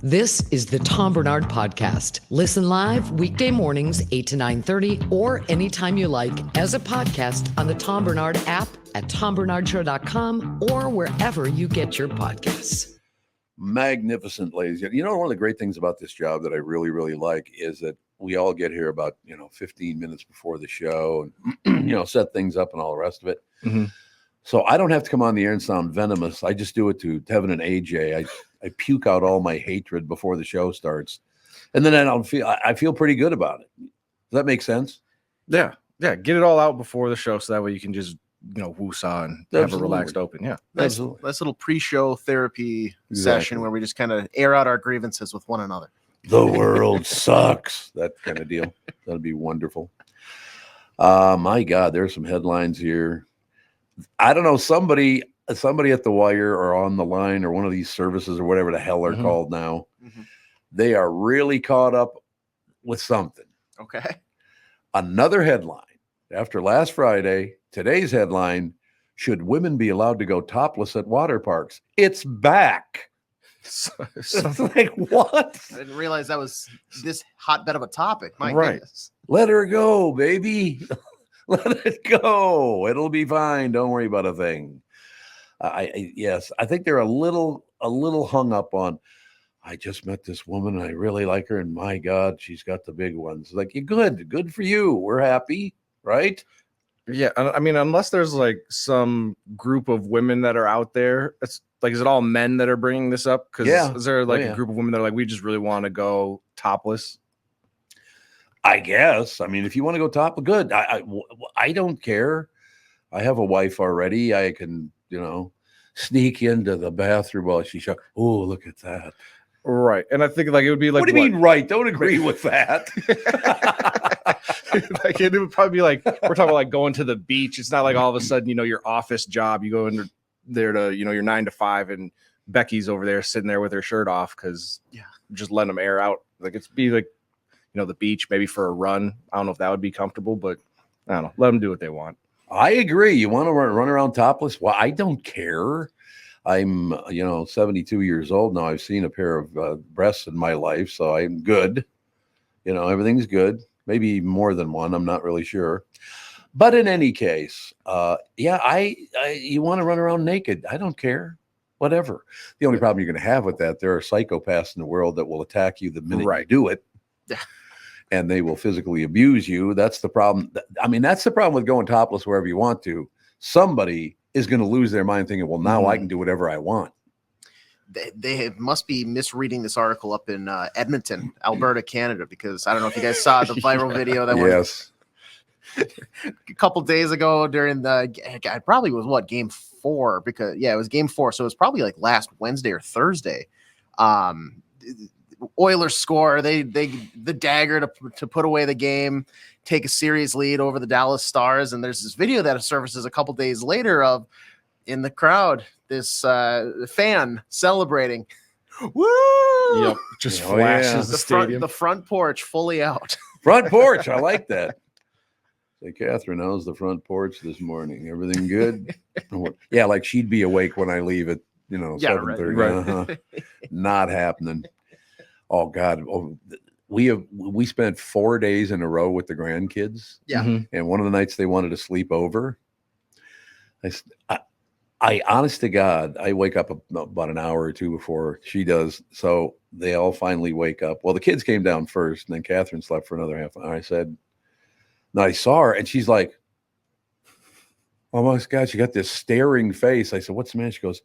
This is the Tom Barnard Podcast. Listen live weekday mornings, 8 to 9:30, or anytime you like as a podcast on the Tom Barnard app at tombarnardshow.com or wherever you get your podcasts. Magnificent, ladies. You know, one of the great things about this job that I really, really like is that we all get here about, 15 minutes before the show and, set things up and all the rest of it. Mm-hmm. So I don't have to come on the air and sound venomous. I just do it to Tevin and AJ. I puke out all my hatred before the show starts. And then I feel pretty good about it. Does that make sense? Yeah. Yeah. Get it all out before the show so that way you can just, woosah and have a relaxed open. Yeah. Nice little pre-show therapy session where we just kind of air out our grievances with one another. The world sucks. That kind of deal. That'd be wonderful. My God, there's some headlines here. I don't know, somebody at the wire or on the line or one of these services or whatever the hell they're called now, they are really caught up with something. Okay. Another headline after last Friday, today's headline, should women be allowed to go topless at water parks? It's back. So like, what? I didn't realize that was this hotbed of a topic. My goodness. Let her go, baby. Let it go. It'll be fine. Don't worry about a thing. Yes, I think they're a little hung up on, I just met this woman and I really like her. And my God, she's got the big ones. Like, you're good for you. We're happy, right? Yeah. I mean, unless there's like some group of women that are out there, it's like, is it all men that are bringing this up? Because is there like a group of women that are like, we just really want to go topless? I guess. I mean, if you want to go top, good. I don't care. I have a wife already. I can, sneak into the bathroom while she's shut. Oh, look at that. Right. And I think like it would be like, what do you mean, right? Don't agree with that. Like it would probably be like, we're talking about like going to the beach. It's not like all of a sudden, your office job, you go in there to, your 9 to 5 and Becky's over there sitting there with her shirt off because just letting them air out. Like it's be like, the beach, maybe for a run. I don't know if that would be comfortable, but I don't know. Let them do what they want. I agree. You want to run around topless? Well, I don't care. I'm, 72 years old now. I've seen a pair of breasts in my life, so I'm good. Everything's good. Maybe more than one. I'm not really sure. But in any case, you want to run around naked. I don't care. Whatever. The only problem you're going to have with that, there are psychopaths in the world that will attack you the minute you do it. And they will physically abuse you. That's the problem. I mean, that's the problem with going topless wherever you want to. Somebody is going to lose their mind thinking, well, now I can do whatever I want. They must be misreading this article up in Edmonton, Alberta, Canada, because I don't know if you guys saw the viral video that went a couple days ago during it probably was game 4 because it was game 4. So it was probably like last Wednesday or Thursday. Oilers score. The dagger to put away the game, take a series lead over the Dallas Stars. And there's this video that surfaces a couple days later of in the crowd, this fan celebrating. Woo! Yep. Just flashes the stadium. The front porch fully out. Front porch. I like that. Say, Catherine, how's the front porch this morning? Everything good? Yeah, like she'd be awake when I leave at 7:30. Right. Not happening. Oh God! We spent 4 days in a row with the grandkids. Yeah, and one of the nights they wanted to sleep over. I honest to God, I wake up about an hour or two before she does. So they all finally wake up. Well, the kids came down first, and then Catherine slept for another half hour. I said, "No," I saw her, and she's like, "Oh my God!" She got this staring face. I said, "What's the matter?" She goes,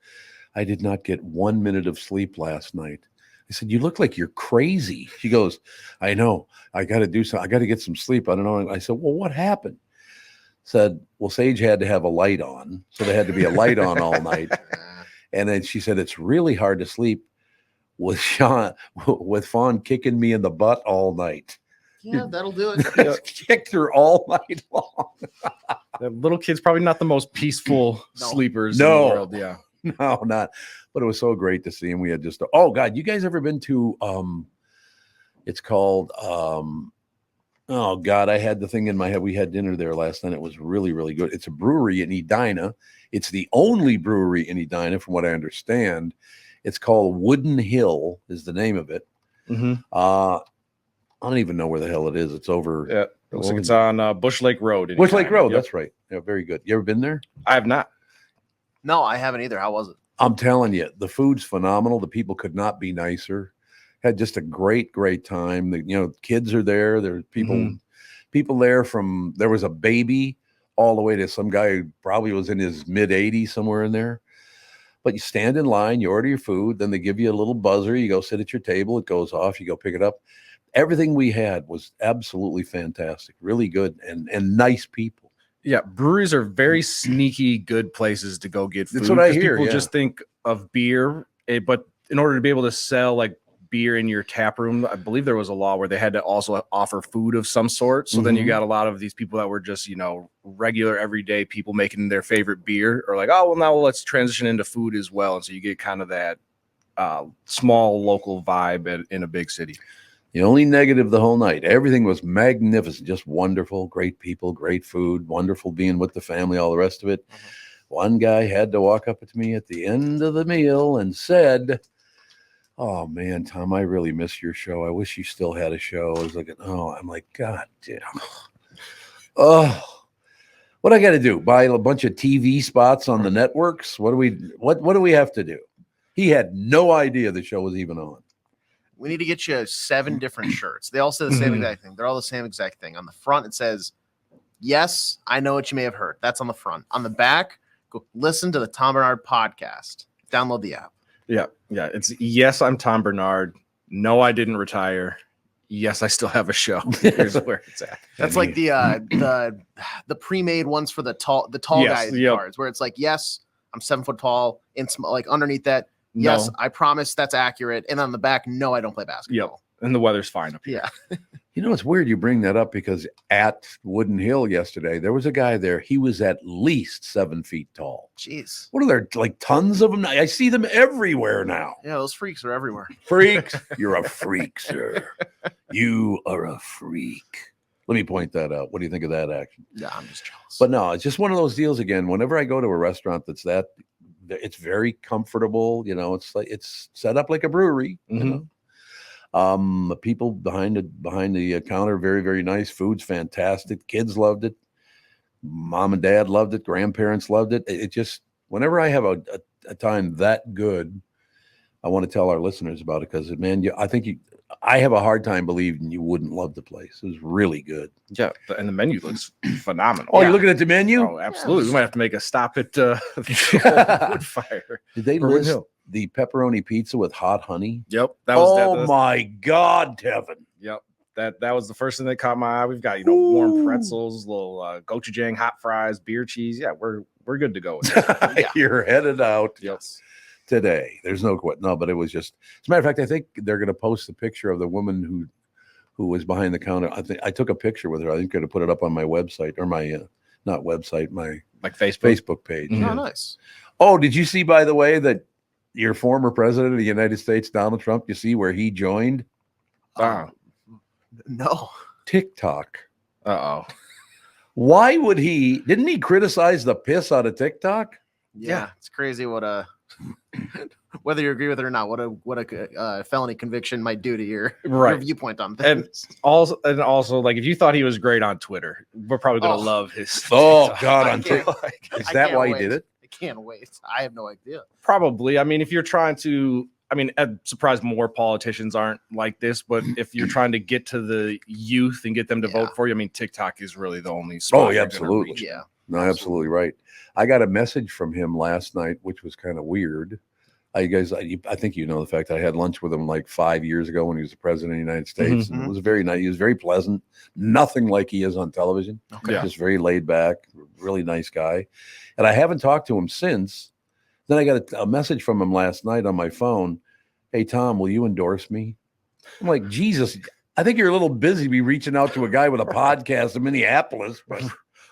"I did not get 1 minute of sleep last night." I said, "You look like you're crazy." She goes, "I know. I got to do something. I got to get some sleep. I don't know." I said, "Well, what happened?" Said, "Well, Sage had to have a light on. So there had to be a light on all night." And then she said, "It's really hard to sleep with Fawn kicking me in the butt all night." Yeah, that'll do it. Kicked her all night long. The little kid's probably not the most peaceful sleepers in the world. Yeah. No, not. But it was so great to see him. We had just, oh God, you guys ever been to, it's called, oh God, I had the thing in my head. We had dinner there last night. It was really, really good. It's a brewery in Edina. It's the only brewery in Edina, from what I understand. It's called Wooden Hill is the name of it. I don't even know where the hell it is. It's over. Yeah, it looks like it's on Bush Lake Road. Bush Lake Road. Yep. That's right. Yeah, very good. You ever been there? I have not. No, I haven't either. How was it? I'm telling you, the food's phenomenal. The people could not be nicer. Had just a great time. The kids are there. There's people there from, there was a baby all the way to some guy who probably was in his mid 80s, somewhere in there. But you stand in line, you order your food, then they give you a little buzzer. You go sit at your table. It goes off. You go pick it up. Everything we had was absolutely fantastic, really good, and nice people. Yeah, breweries are very sneaky good places to go get food. That's what I hear. People just think of beer, but in order to be able to sell like beer in your tap room, I believe there was a law where they had to also offer food of some sort. So then you got a lot of these people that were just, regular everyday people making their favorite beer, or like, oh, well, now let's transition into food as well. And so you get kind of that small local vibe in a big city. The only negative the whole night, everything was magnificent, just wonderful, great people, great food, wonderful being with the family, all the rest of it. One guy had to walk up to me at the end of the meal and said, "Oh man, Tom, I really miss your show. I wish you still had a show." I was like, "Oh," I'm like, "God damn. Oh, what I got to do? Buy a bunch of TV spots on the networks? What do we have to do?" He had no idea the show was even on. We need to get you 7 different shirts. They all say the same exact thing. They're all the same exact thing. On the front, it says, "Yes, I know what you may have heard." That's on the front. On the back, go listen to the Tom Barnard podcast. Download the app. Yeah. It's, "Yes, I'm Tom Barnard. No, I didn't retire. Yes, I still have a show." Here's where it's at. That's like the pre-made ones for the tall guys cards, where it's like, "Yes, I'm 7 foot tall," and like underneath that, "Yes, no, I promise that's accurate." And on the back, "No, I don't play basketball." Yep. And the weather's fine up here. Yeah. It's weird you bring that up, because at Wooden Hill yesterday, there was a guy there. He was at least 7 feet tall. Jeez. What are there, like tons of them? I see them everywhere now. Yeah, those freaks are everywhere. Freaks. You're a freak, sir. You are a freak. Let me point that out. What do you think of that action? Yeah, I'm just jealous. But no, it's just one of those deals again. Whenever I go to a restaurant it's very comfortable. It's like it's set up like a brewery. The people behind the counter, very, very nice. Food's fantastic. Kids loved it. Mom and dad loved it. Grandparents loved it. It just, whenever I have a time that good, I want to tell our listeners about it, because man, I have a hard time believing you wouldn't love the place. It was really good. Yeah, and the menu looks phenomenal. Oh, you're looking at the menu? Oh, absolutely. We might have to make a stop at the wood fire. Did they list the pepperoni pizza with hot honey? Yep. My God, Tevin. Yep. That was the first thing that caught my eye. We've got warm pretzels, little gochujang, hot fries, beer cheese. Yeah, we're good to go with that. Yeah. You're headed out. Yes. Today. There's no quit. No, but it was just, as a matter of fact, I think they're going to post a picture of the woman who was behind the counter. I think I took a picture with her. I think I'm going to put it up on my website, or my not website, my Facebook page. Oh, nice. Oh, did you see, by the way, that your former president of the United States, Donald Trump, you see where he joined? No. TikTok. Uh-oh. Why would he? Didn't he criticize the piss out of TikTok? Yeah. It's crazy whether you agree with it or not, what a felony conviction might do to your viewpoint on things. And also, like, if you thought he was great on Twitter, we're probably going to love his. Oh God, on TikTok. Is that why he did it? I can't wait. I have no idea. Probably. I mean, if you're trying to, I'm surprised more politicians aren't like this, but if you're trying to get to the youth and get them to vote for you, TikTok is really the only spot. Oh, yeah, absolutely. Yeah. No, absolutely right. I got a message from him last night, which was kind of weird. I think the fact I had lunch with him like 5 years ago when he was the president of the United States. And it was very nice. He was very pleasant. Nothing like he is on television. Okay. Yeah. Just very laid back, really nice guy. And I haven't talked to him since. Then I got a message from him last night on my phone. "Hey, Tom, will you endorse me?" I'm like, Jesus, I think you're a little busy reaching out to a guy with a podcast in Minneapolis, but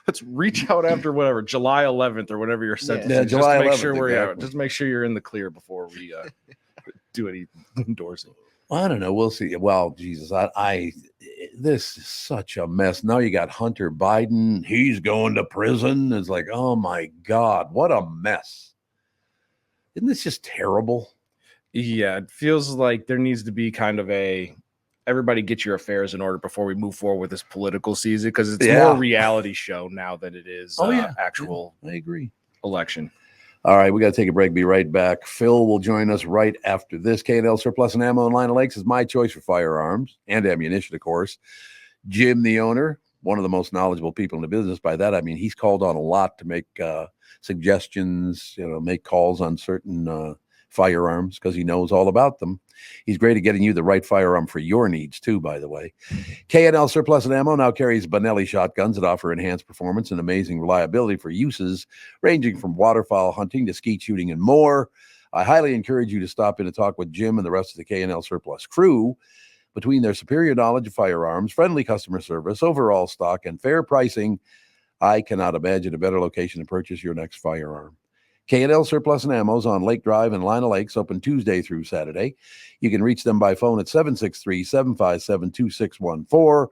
let's reach out after whatever, July 11th or whatever you're set. Yeah, July 11th. Just make sure you're in the clear before we do any endorsing. Well, I don't know. We'll see. Well, Jesus, this is such a mess. Now you got Hunter Biden. He's going to prison. It's like, oh my God, what a mess. Isn't this just terrible? Yeah, it feels like there needs to be kind of everybody get your affairs in order before we move forward with this political season, because it's more reality show now than it is actual I agree. election. All right, we got to take a break. Be right back. Phil will join us right after this. K&L Surplus and Ammo in Line of Lakes is my choice for firearms and ammunition, of course. Jim, the owner, one of the most knowledgeable people in the business. By that, I mean he's called on a lot to make suggestions, make calls on certain firearms because he knows all about them. He's great at getting you the right firearm for your needs, too, by the way. K&L Surplus and Ammo now carries Benelli shotguns that offer enhanced performance and amazing reliability for uses ranging from waterfowl hunting to skeet shooting and more. I highly encourage you to stop in and talk with Jim and the rest of the K&L Surplus crew. Between their superior knowledge of firearms, friendly customer service, overall stock, and fair pricing, I cannot imagine a better location to purchase your next firearm. K&L Surplus and Ammo's on Lake Drive in Lina Lakes, open Tuesday through Saturday. You can reach them by phone at 763-757-2614,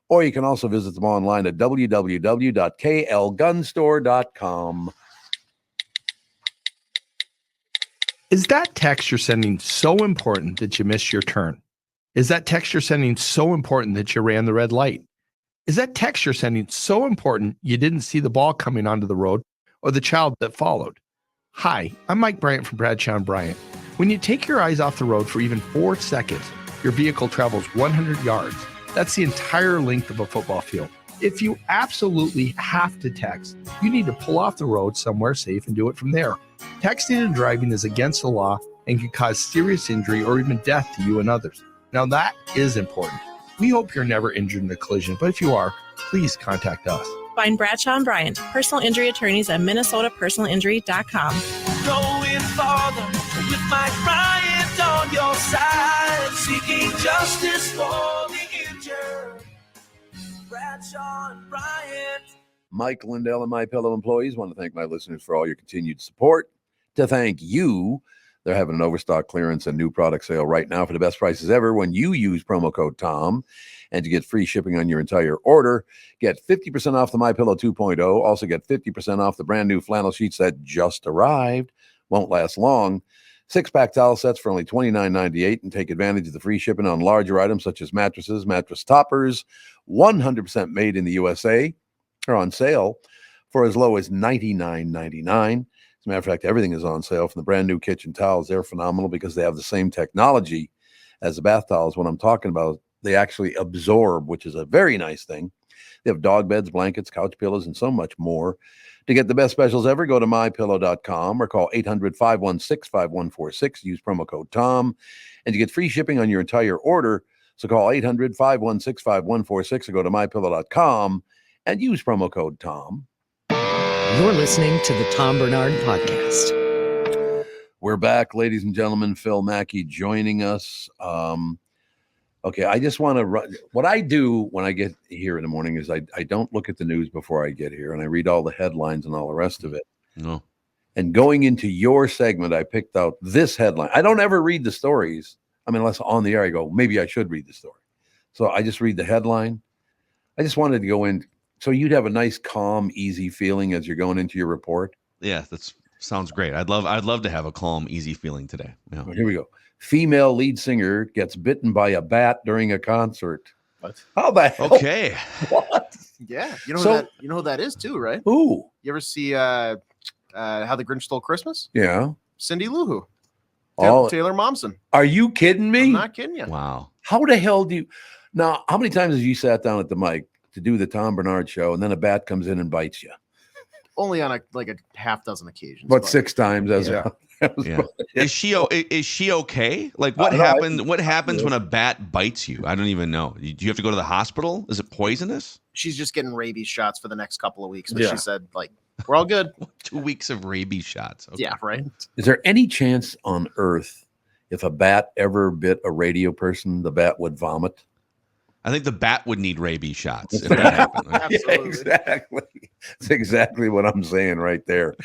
or you can also visit them online at www.klgunstore.com. Is that text you're sending so important that you missed your turn? Is that text you're sending so important that you ran the red light? Is that text you're sending so important you didn't see the ball coming onto the road or the child that followed? Hi, I'm Mike Bryant from Bradshaw & Bryant. When you take your eyes off the road for even 4 seconds, your vehicle travels 100 yards. That's the entire length of a football field. If you absolutely have to text, you need to pull off the road somewhere safe and do it from there. Texting and driving is against the law and can cause serious injury or even death to you and others. Now that is important. We hope you're never injured in a collision, but if you are, please contact us. Find Bradshaw & Bryant, personal injury attorneys at minnesotapersonalinjury.com. Going farther with Mike Bryant on your side, seeking justice for the injured. Bradshaw & Bryant. Mike Lindell and MyPillow employees want to thank my listeners for all your continued support. To thank you, they're having an overstock clearance and new product sale right now for the best prices ever when you use promo code TOM. And to get free shipping on your entire order, get 50% off the MyPillow 2.0. Also get 50% off the brand new flannel sheets that just arrived. Won't last long. 6-pack towel sets for only $29.98, and take advantage of the free shipping on larger items such as mattresses, mattress toppers, 100% made in the USA, are on sale for as low as $99.99. As a matter of fact, everything is on sale from the brand new kitchen towels. They're phenomenal because they have the same technology as the bath towels. What I'm talking about, they actually absorb, which is a very nice thing. They have dog beds, blankets, couch pillows, and so much more. To get the best specials ever, go to mypillow.com or call 800-516-5146. Use promo code TOM, and you get free shipping on your entire order. So call 800-516-5146 or go to mypillow.com and use promo code TOM. You're listening to the Tom Barnard Podcast. We're back, ladies and gentlemen. Phil Mackey joining us. Okay, I just want to run. What I do when I get here in the morning is I don't look at the news before I get here, and I read all the headlines and all the rest of it. No. And going into your segment, I picked out this headline. I don't ever read the stories. I mean, unless on the air I go, maybe I should read the story. So I just read the headline. I just wanted to go in so you'd have a nice, calm, easy feeling as you're going into your report. Yeah, that sounds great. I'd love to have a calm, easy feeling today. Yeah. Well, here we go. Female lead singer gets bitten by a bat during a concert. What? How the hell? Okay. What? Yeah, you know who that is too, right? Who? You ever see How the Grinch Stole Christmas? Yeah. Cindy Lou Who. Oh, Taylor Momsen. Are you kidding me? I'm not kidding you. Wow. How the hell do you now? How many times have you sat down at the mic to do the Tom Barnard show, and then a bat comes in and bites you? Only on a half dozen occasions. But 6 times as Yeah. yeah. Is she okay? Like what happens when a bat bites you? I don't even know. Do you have to go to the hospital? Is it poisonous? She's just getting rabies shots for the next couple of weeks. But she said, we're all good. 2 weeks of rabies shots. Okay. Yeah, right. Is there any chance on earth if a bat ever bit a radio person, the bat would vomit? I think the bat would need rabies shots if that happened. Right? Yeah, exactly. That's exactly what I'm saying right there.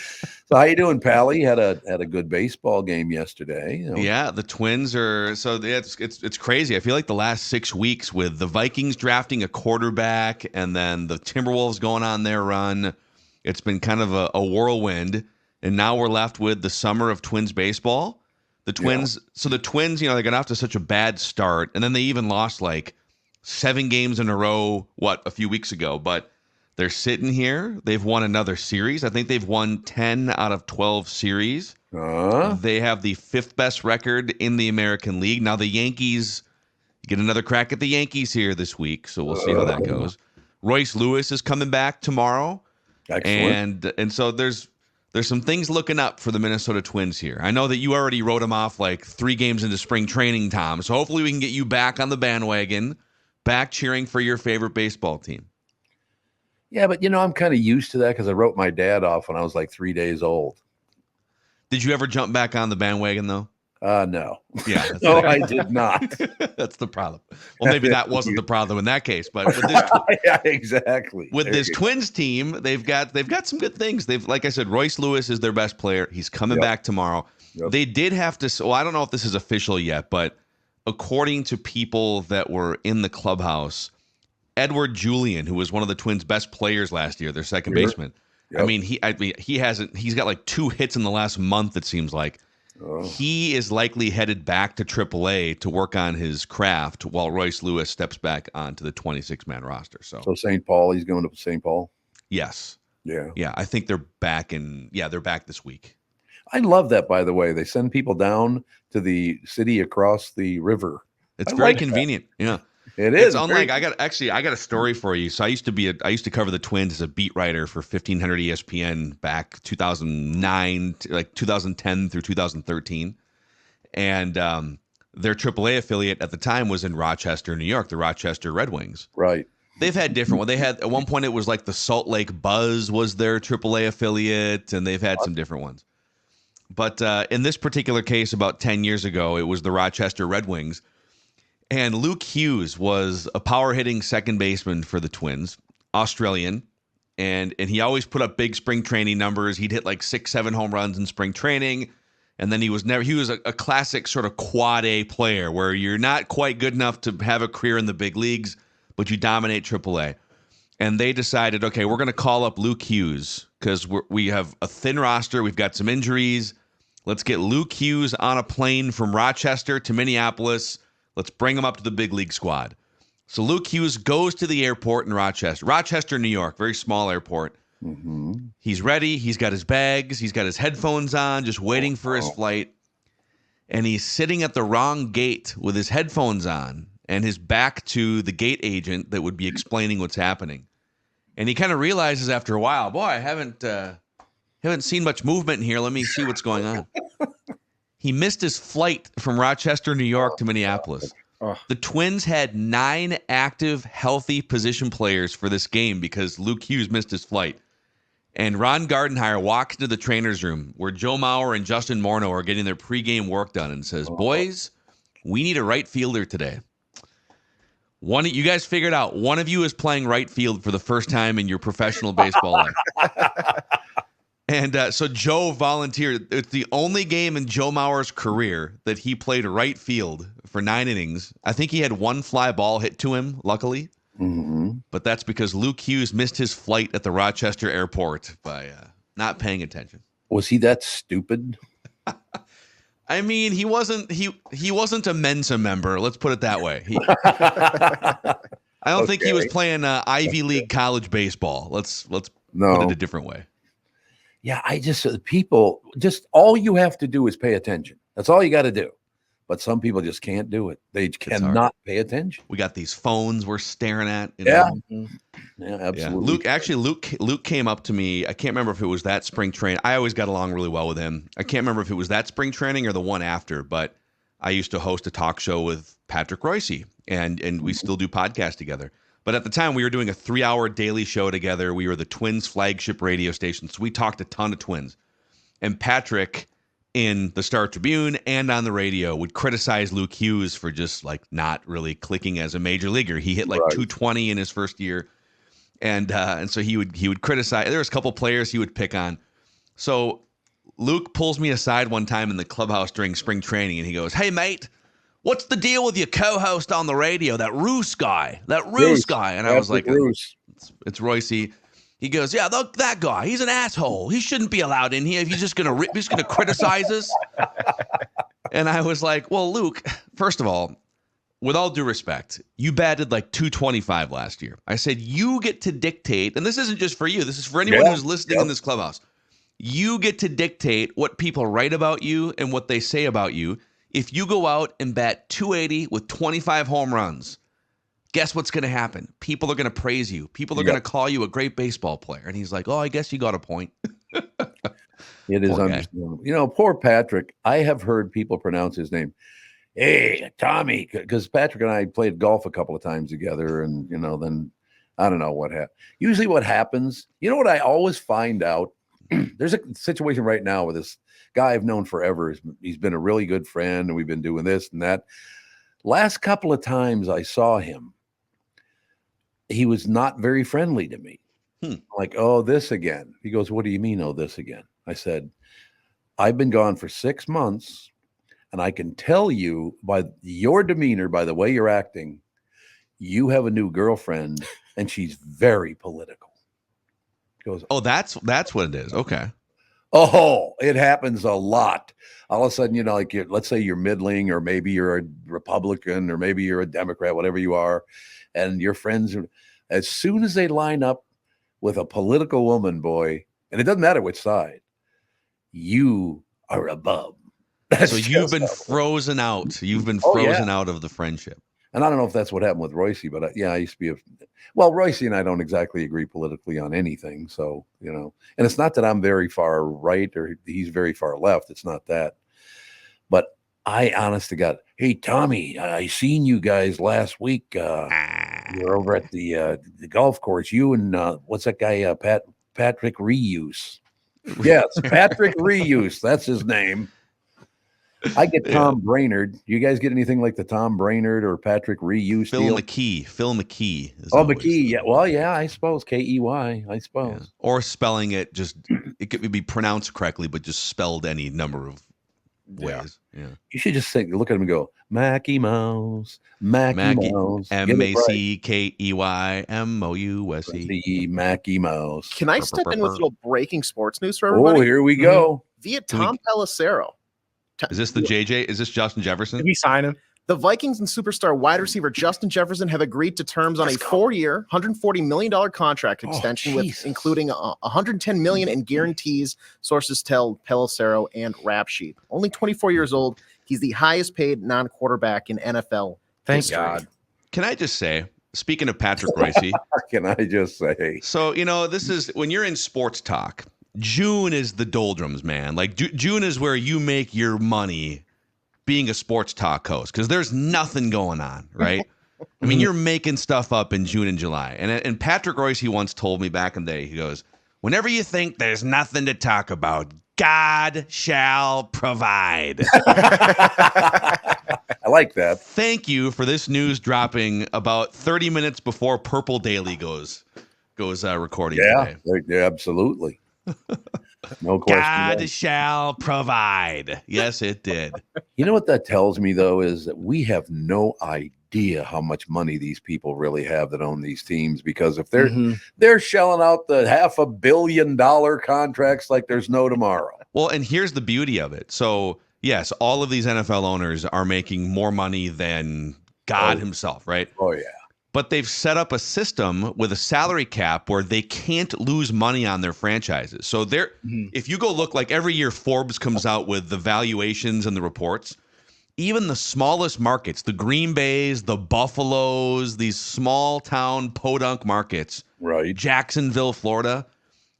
So how you doing, Pally? Had a good baseball game yesterday. You know. Yeah, the Twins are it's crazy. I feel like the last 6 weeks with the Vikings drafting a quarterback and then the Timberwolves going on their run, it's been kind of a whirlwind. And now we're left with the summer of Twins baseball. The Twins, so the Twins, they got off to such a bad start, and then they even lost like 7 games in a row, a few weeks ago. But they're sitting here. They've won another series. I think they've won 10 out of 12 series. They have the 5th best record in the American League. Now the Yankees get another crack at the Yankees here this week, so we'll see how that goes. Royce Lewis is coming back tomorrow. Excellent. And so there's some things looking up for the Minnesota Twins here. I know that you already wrote them off like 3 games into spring training, Tom. So hopefully we can get you back on the bandwagon, back cheering for your favorite baseball team. Yeah, but I'm kind of used to that because I wrote my dad off when I was like 3 days old. Did you ever jump back on the bandwagon though? No. Yeah. No, I did not. That's the problem. Well, maybe that wasn't the problem in that case, but with this yeah, exactly. With this Twins team, they've got some good things. Like I said, Royce Lewis is their best player. He's coming back tomorrow. They did have to. Well, I don't know if this is official yet, but according to people that were in the clubhouse, Edouard Julien, who was one of the Twins' best players last year, their second baseman. I mean, he's got like 2 hits in the last month. It seems like. He is likely headed back to AAA to work on his craft while Royce Lewis steps back onto the 26-man roster. So St. Paul, he's going to St. Paul? Yes. Yeah. Yeah, I think they're back they're back this week. I love that, by the way. They send people down to the city across the river. It's very convenient. That. Yeah. It is. It's unlike I got a story for you. So I used to cover the Twins as a beat writer for 1500 ESPN back 2009 like 2010 through 2013. And their AAA affiliate at the time was in Rochester, New York, the Rochester Red Wings. Right. They've had different ones. They had at one point it was like the Salt Lake Buzz was their AAA affiliate, and they've had some different ones. But in this particular case, about 10 years ago, it was the Rochester Red Wings. And Luke Hughes was a power-hitting second baseman for the Twins, Australian, and he always put up big spring training numbers. He'd hit like 6-7 home runs in spring training, and then he was a classic sort of quad A player where you're not quite good enough to have a career in the big leagues, but you dominate AAA. And they decided, okay, we're going to call up Luke Hughes because we have a thin roster. We've got some injuries. Let's get Luke Hughes on a plane from Rochester to Minneapolis. Let's bring him up to the big league squad. So Luke Hughes goes to the airport in Rochester, New York, very small airport. Mm-hmm. He's ready. He's got his bags. He's got his headphones on, just waiting for his flight. And he's sitting at the wrong gate with his headphones on and his back to the gate agent that would be explaining what's happening. And he kind of realizes after a while, boy, I haven't seen much movement in here. Let me see what's going on. He missed his flight from Rochester, New York to Minneapolis. The Twins had 9 active, healthy position players for this game because Luke Hughes missed his flight. And Ron Gardenhire walks into the trainer's room where Joe Mauer and Justin Morneau are getting their pregame work done and says, boys, we need a right fielder today. You guys figured out one of you is playing right field for the first time in your professional baseball life. And so Joe volunteered. It's the only game in Joe Mauer's career that he played right field for 9 innings. I think he had 1 fly ball hit to him, luckily. Mm-hmm. But that's because Luke Hughes missed his flight at the Rochester airport by not paying attention. Was he that stupid? I mean, he wasn't a Mensa member. Let's put it that way. I don't think he was playing Ivy League college baseball. Let's put it a different way. Yeah, people, all you have to do is pay attention. That's all you got to do. But some people just can't do it. They cannot pay attention. We got these phones we're staring at. Yeah, absolutely. Yeah. Luke came up to me. I can't remember if it was that spring training. I always got along really well with him. I can't remember if it was that spring training or the one after, but I used to host a talk show with Patrick Royce, and we still do podcasts together. But at the time, we were doing a 3-hour daily show together. We were the Twins flagship radio station, so we talked a ton of Twins. And Patrick, in the Star Tribune and on the radio, would criticize Luke Hughes for just like not really clicking as a major leaguer. He hit like 220 in his first year, and so he would criticize. There was a couple players he would pick on. So Luke pulls me aside one time in the clubhouse during spring training, and he goes, "Hey, mate, what's the deal with your co-host on the radio, that Roos guy? And I was like, it's Royce. He goes, yeah, that guy, he's an asshole. He shouldn't be allowed in here. He's just gonna criticize us. And I was like, well, Luke, first of all, with all due respect, you batted like 225 last year. I said, you get to dictate, and this isn't just for you. This is for anyone who's listening in this clubhouse. You get to dictate what people write about you and what they say about you. If you go out and bat 280 with 25 home runs, guess what's going to happen? People are going to praise you. People are going to call you a great baseball player. And he's like, oh, I guess you got a point. It is understandable. You know, poor Patrick. I have heard people pronounce his name. Hey, Tommy, because Patrick and I played golf a couple of times together. And, you know, then I don't know what happened. Usually what happens, you know what I always find out? There's a situation right now with this guy I've known forever. He's been a really good friend, and we've been doing this and that. Last couple of times I saw him, he was not very friendly to me. Like, oh, this again. He goes, what do you mean, oh, this again? I said, I've been gone for 6 months, and I can tell you by your demeanor, by the way you're acting, you have a new girlfriend, and she's very political. He goes, oh, that's what it is. Okay. Oh, it happens a lot. All of a sudden, you know, like let's say you're middling, or maybe you're a Republican, or maybe you're a Democrat, whatever you are, and your friends are, as soon as they line up with a political woman, boy, and it doesn't matter which side, you are above. So you've been frozen out. You've been frozen out of the friendship. And I don't know if that's what happened with Royce, but I used to be Royce and I don't exactly agree politically on anything. So, you know, and it's not that I'm very far right or he's very far left. It's not that. But I, honest to God, hey, Tommy, I seen you guys last week. You're over at the golf course. You and what's that guy, Patrick Reuse. Yes, Patrick Reuse. That's his name. I get Tom Brainerd. You guys get anything like the Tom Brainerd or Patrick Reuse? Phil McKee. McKee. Yeah. Well, yeah, I suppose. K-E-Y, I suppose. Yeah. Or spelling it just, it could be pronounced correctly, but just spelled any number of ways. Yeah. You should just look at him and go, Mackey Mouse, Mackey Mouse. MackeyMouse. Mackey Mouse. Can I step in with a little breaking sports news for everybody? Oh, here we go. Via Tom Pelissero. Is this the JJ? Is this Justin Jefferson? Did we sign him? The Vikings and superstar wide receiver Justin Jefferson have agreed to terms on a 4-year, $140 million contract extension, with including $110 million in guarantees. Sources tell Pelissero and Rap Sheet. Only 24 years old, he's the highest paid non-quarterback in NFL. Thank God. Can I just say, speaking of Patrick Royce, can I just say? So, you know, this is when you're in sports talk. June is the doldrums, man. Like June is where you make your money being a sports talk host, because there's nothing going on, right? I mean, you're making stuff up in June and July. And Patrick Royce, he once told me back in the day, he goes, whenever you think there's nothing to talk about, God shall provide. I like that. Thank you for this news dropping about 30 minutes before Purple Daily goes recording today. Yeah, absolutely. No question. God shall provide. Yes, it did. You know what that tells me, though, is that we have no idea how much money these people really have that own these teams, because if they're shelling out the $500 million contracts like there's no tomorrow. Well, and here's the beauty of it. So, yes, all of these NFL owners are making more money than God himself, right? Oh, yeah. But they've set up a system with a salary cap where they can't lose money on their franchises. So if you go look, like every year Forbes comes out with the valuations and the reports, even the smallest markets, the Green Bays, the Buffaloes, these small town podunk markets, right? Jacksonville, Florida,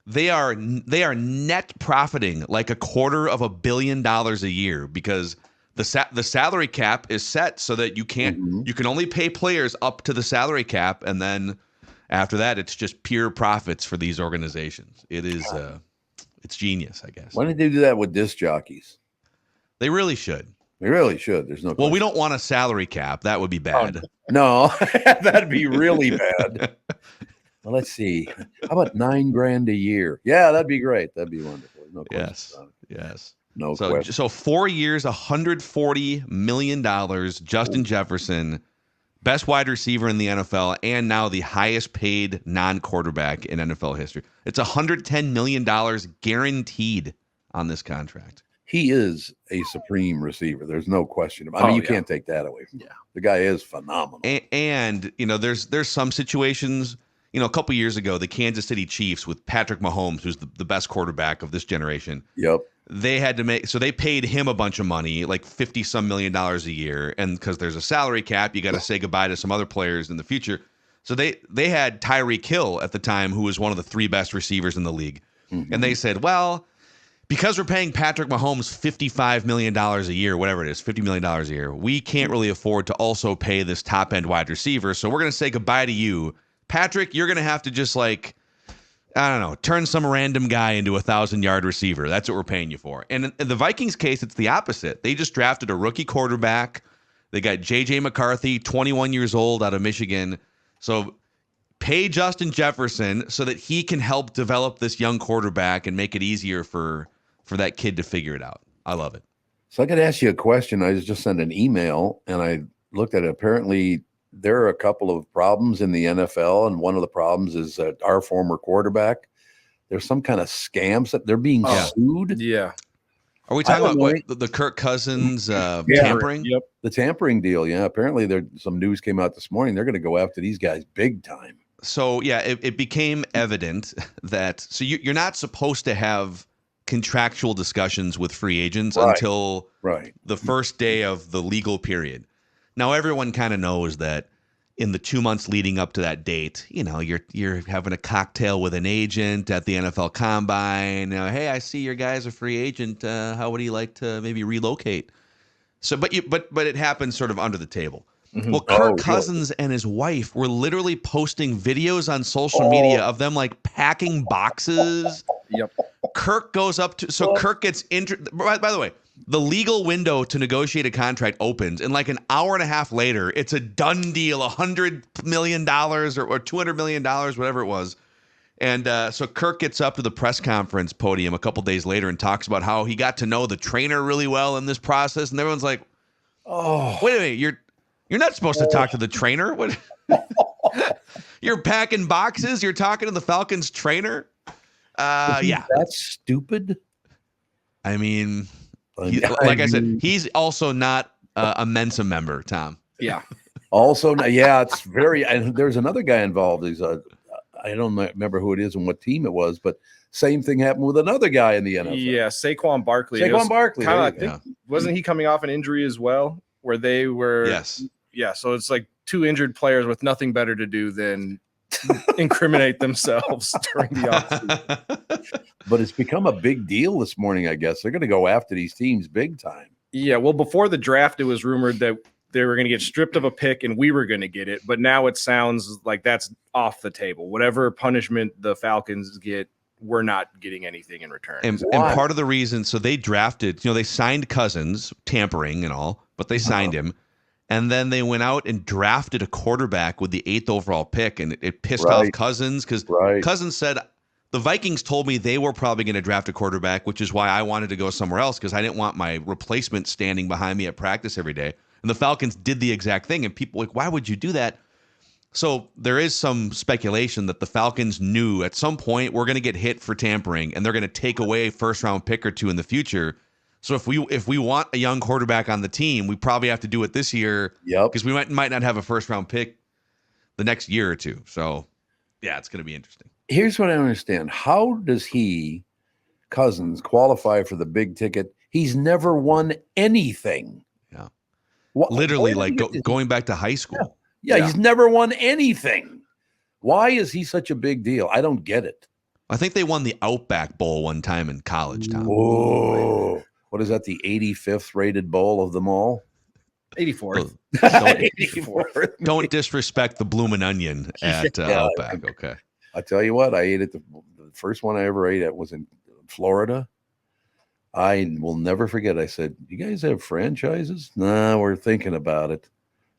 they are net profiting like $250 million a year, because the salary cap is set so that you can only pay players up to the salary cap, and then after that it's just pure profits for these organizations. It is it's genius, I guess. Why did they do that with disc jockeys? They really should. They really should. There's no question. Well, we don't want a salary cap. That would be bad. No, that'd be really bad. Well, let's see. How about $9,000 a year? Yeah, that'd be great. That'd be wonderful. No question. Yes. No question. So 4 years, $140 million. Justin Jefferson, best wide receiver in the NFL, and now the highest paid non-quarterback in NFL history. It's $110 million guaranteed on this contract. he is a supreme receiver. There's no question about it. I mean, you can't take that away from him. The guy is phenomenal. And there's some situations, a couple years ago, the Kansas City Chiefs with Patrick Mahomes, who's the best quarterback of this generation. Yep. They had to they paid him a bunch of money, like $50-some million a year. And because there's a salary cap, you got to say goodbye to some other players in the future. So they had Tyreek Hill at the time, who was one of the 3 best receivers in the league. Mm-hmm. And they said, well, because we're paying Patrick Mahomes $55 million a year, whatever it is, $50 million a year, we can't really afford to also pay this top-end wide receiver. So we're going to say goodbye to you. Patrick, you're going to have to just turn some random guy into a 1,000-yard receiver. That's what we're paying you for. And in the Vikings case, it's the opposite. They just drafted a rookie quarterback. They got J.J. McCarthy, 21 years old, out of Michigan. So pay Justin Jefferson so that he can help develop this young quarterback and make it easier for that kid to figure it out. I love it. So I could ask you a question. I just sent an email and I looked at it. Apparently there are a couple of problems in the NFL. And one of the problems is that our former quarterback, there's some kind of scams that they're being sued. Yeah. Are we talking about the Kirk Cousins tampering? Yep. The tampering deal. Yeah. Apparently some news came out this morning. They're going to go after these guys big time. So yeah, it became evident that, you're not supposed to have contractual discussions with free agents until the first day of the legal period. Now, everyone kind of knows that in the 2 months leading up to that date, you're having a cocktail with an agent at the NFL Combine. Hey, I see your guy's a free agent. How would he like to maybe relocate? So, but it happened sort of under the table. Mm-hmm. Well, Kirk Cousins and his wife were literally posting videos on social media of them packing boxes. Yep. Kirk goes up to, Kirk gets by the way, the legal window to negotiate a contract opens, and an hour and a half later, it's a done deal, $100 million or $200 million, whatever it was. And so Kirk gets up to the press conference podium a couple days later and talks about how he got to know the trainer really well in this process. And everyone's like, "Oh, wait a minute, you're not supposed to talk to the trainer. What? You're packing boxes. You're talking to the Falcons trainer." Yeah, that's stupid. I mean, I said, he's also not a Mensa member, Tom. Yeah. Also, it's very. And there's another guy involved. He's I don't remember who it is and what team it was, but same thing happened with another guy in the NFL. Yeah, Saquon Barkley. Wasn't he coming off an injury as well? Where they were. Yes. Yeah. So it's 2 injured players with nothing better to do than incriminate themselves during the offseason. But it's become a big deal this morning, I guess. They're going to go after these teams big time. Yeah, well, before the draft, it was rumored that they were going to get stripped of a pick and we were going to get it. But now it sounds like that's off the table. Whatever punishment the Falcons get, we're not getting anything in return. And part of the reason, so they drafted, they signed Cousins, tampering and all, but they signed him. And then they went out and drafted a quarterback with the 8th overall pick, and it pissed off Cousins because Cousins said, the Vikings told me they were probably going to draft a quarterback, which is why I wanted to go somewhere else because I didn't want my replacement standing behind me at practice every day. And the Falcons did the exact thing, and people were like, why would you do that? So there is some speculation that the Falcons knew at some point we're going to get hit for tampering, and they're going to take away a first-round pick or two in the future. So if we want a young quarterback on the team, we probably have to do it this year because we might not have a first-round pick the next year or two. So, yeah, it's going to be interesting. Here's what I don't understand. How does Cousins, qualify for the big ticket? He's never won anything. Yeah. Literally, going back to high school. Yeah, he's never won anything. Why is he such a big deal? I don't get it. I think they won the Outback Bowl one time in college, Tom. Whoa. What is that, the 85th rated bowl of them all? 84th. Don't disrespect the Bloomin' Onion at Outback, okay? I tell you what, I ate it. The first one I ever ate at was in Florida. I will never forget. I said, "You guys have franchises?" "Nah, we're thinking about it."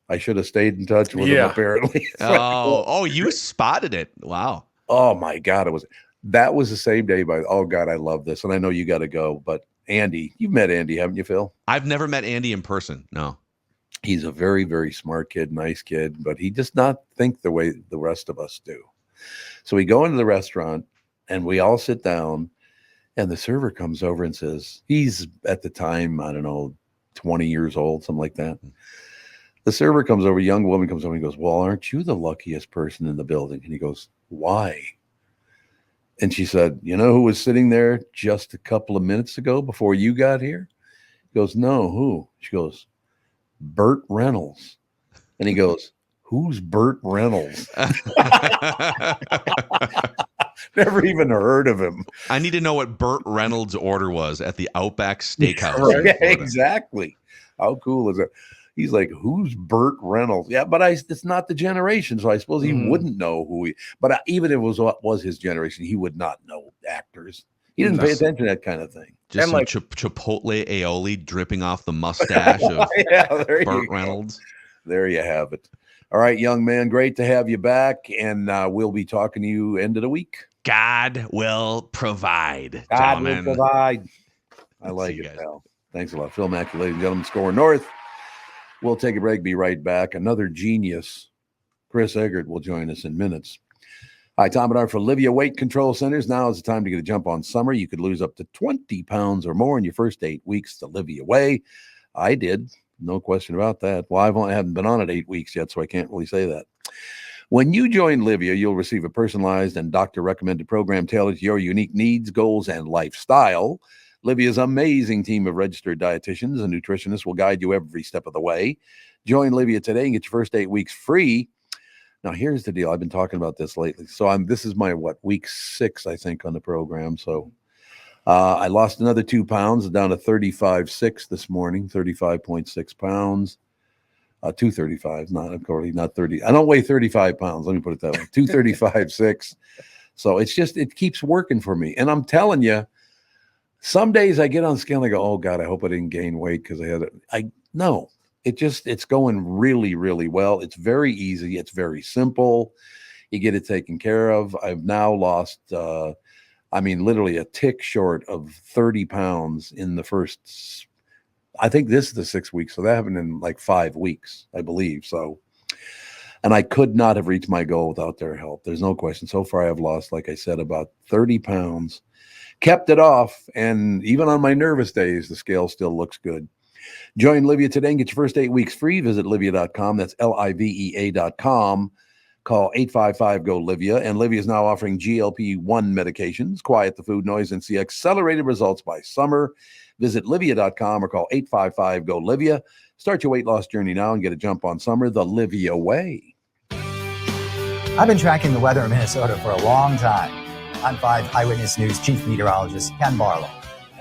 I should have stayed in touch with them, apparently. You spotted it. Wow. Oh, my God. That was the same day. Oh, God, I love this. And I know you got to go, but Andy, you've met Andy, haven't you, Phil? I've never met Andy in person. No. He's a very, very smart kid, nice kid, but he does not think the way the rest of us do. So we go into the restaurant and we all sit down And the server comes over and says, he's at the time, I don't know, 20 years old, something like that. The server comes over, a young woman comes over and goes, well, aren't you the luckiest person in the building? And he goes, why? And she said, you know who was sitting there just a couple of minutes ago before you got here? He goes, no, who? She goes, Burt Reynolds. And he goes, who's Burt Reynolds? Never even heard of him. I need to know what Burt Reynolds' order was at the Outback Steakhouse. Right, exactly. How cool is it? He's like, who's Burt Reynolds? Yeah, but it's not the generation, so I suppose he wouldn't know who he. But even if it was his generation, he would not know actors. He didn't pay attention to that kind of thing. Just some Chipotle aioli dripping off the mustache of Burt Reynolds. There you have it. All right, young man, great to have you back, and we'll be talking to you end of the week. God will provide. God gentlemen. will provide. I like it, pal. Thanks a lot. Phil Mackey, ladies and gentlemen, SKOR North. We'll take a break, be right back. Another genius, Chris Egert, will join us in minutes. Hi, Tom Barnard for Livia Weight Control Centers. Now is the time to get a jump on summer. You could lose up to 20 pounds or more in your first 8 weeks the Livia way. I did. No question about that. Well, I haven't been on it 8 weeks yet, so I can't really say that. When you join Livia, you'll receive a personalized and doctor-recommended program tailored to your unique needs, goals, and lifestyle. Livia's amazing team of registered dietitians and nutritionists will guide you every step of the way. Join Livia today and get your first 8 weeks free. Now, here's the deal. I've been talking about this lately. So this is my, week 6, I think, on the program. So I lost another 2 pounds, down to 35.6 this morning, 35.6 pounds. 235, not 30. I don't weigh 35 pounds. Let me put it that way. 235.6. So it keeps working for me. And I'm telling you, some days I get on scale and I go, oh God, I hope I didn't gain weight because no, it's going really, really well. It's very easy. It's very simple. You get it taken care of. I've now lost, literally a tick short of 30 pounds in the first, I think this is the 6 weeks. So that happened in like 5 weeks, I believe. So, and I could not have reached my goal without their help. There's no question. So far, I've lost, like I said, about 30 pounds, kept it off. And even on my nervous days, the scale still looks good. Join Livia today and get your first 8 weeks free. Visit Livia.com. That's LIVEA.com. Call 855-GO-LIVIA. And Livia is now offering GLP-1 medications, quiet the food noise, and see accelerated results by summer. Visit Livia.com or call 855-GO-LIVIA. Start your weight loss journey now and get a jump on summer the Livia way. I've been tracking the weather in Minnesota for a long time. I'm 5 Eyewitness News Chief Meteorologist Ken Barlow.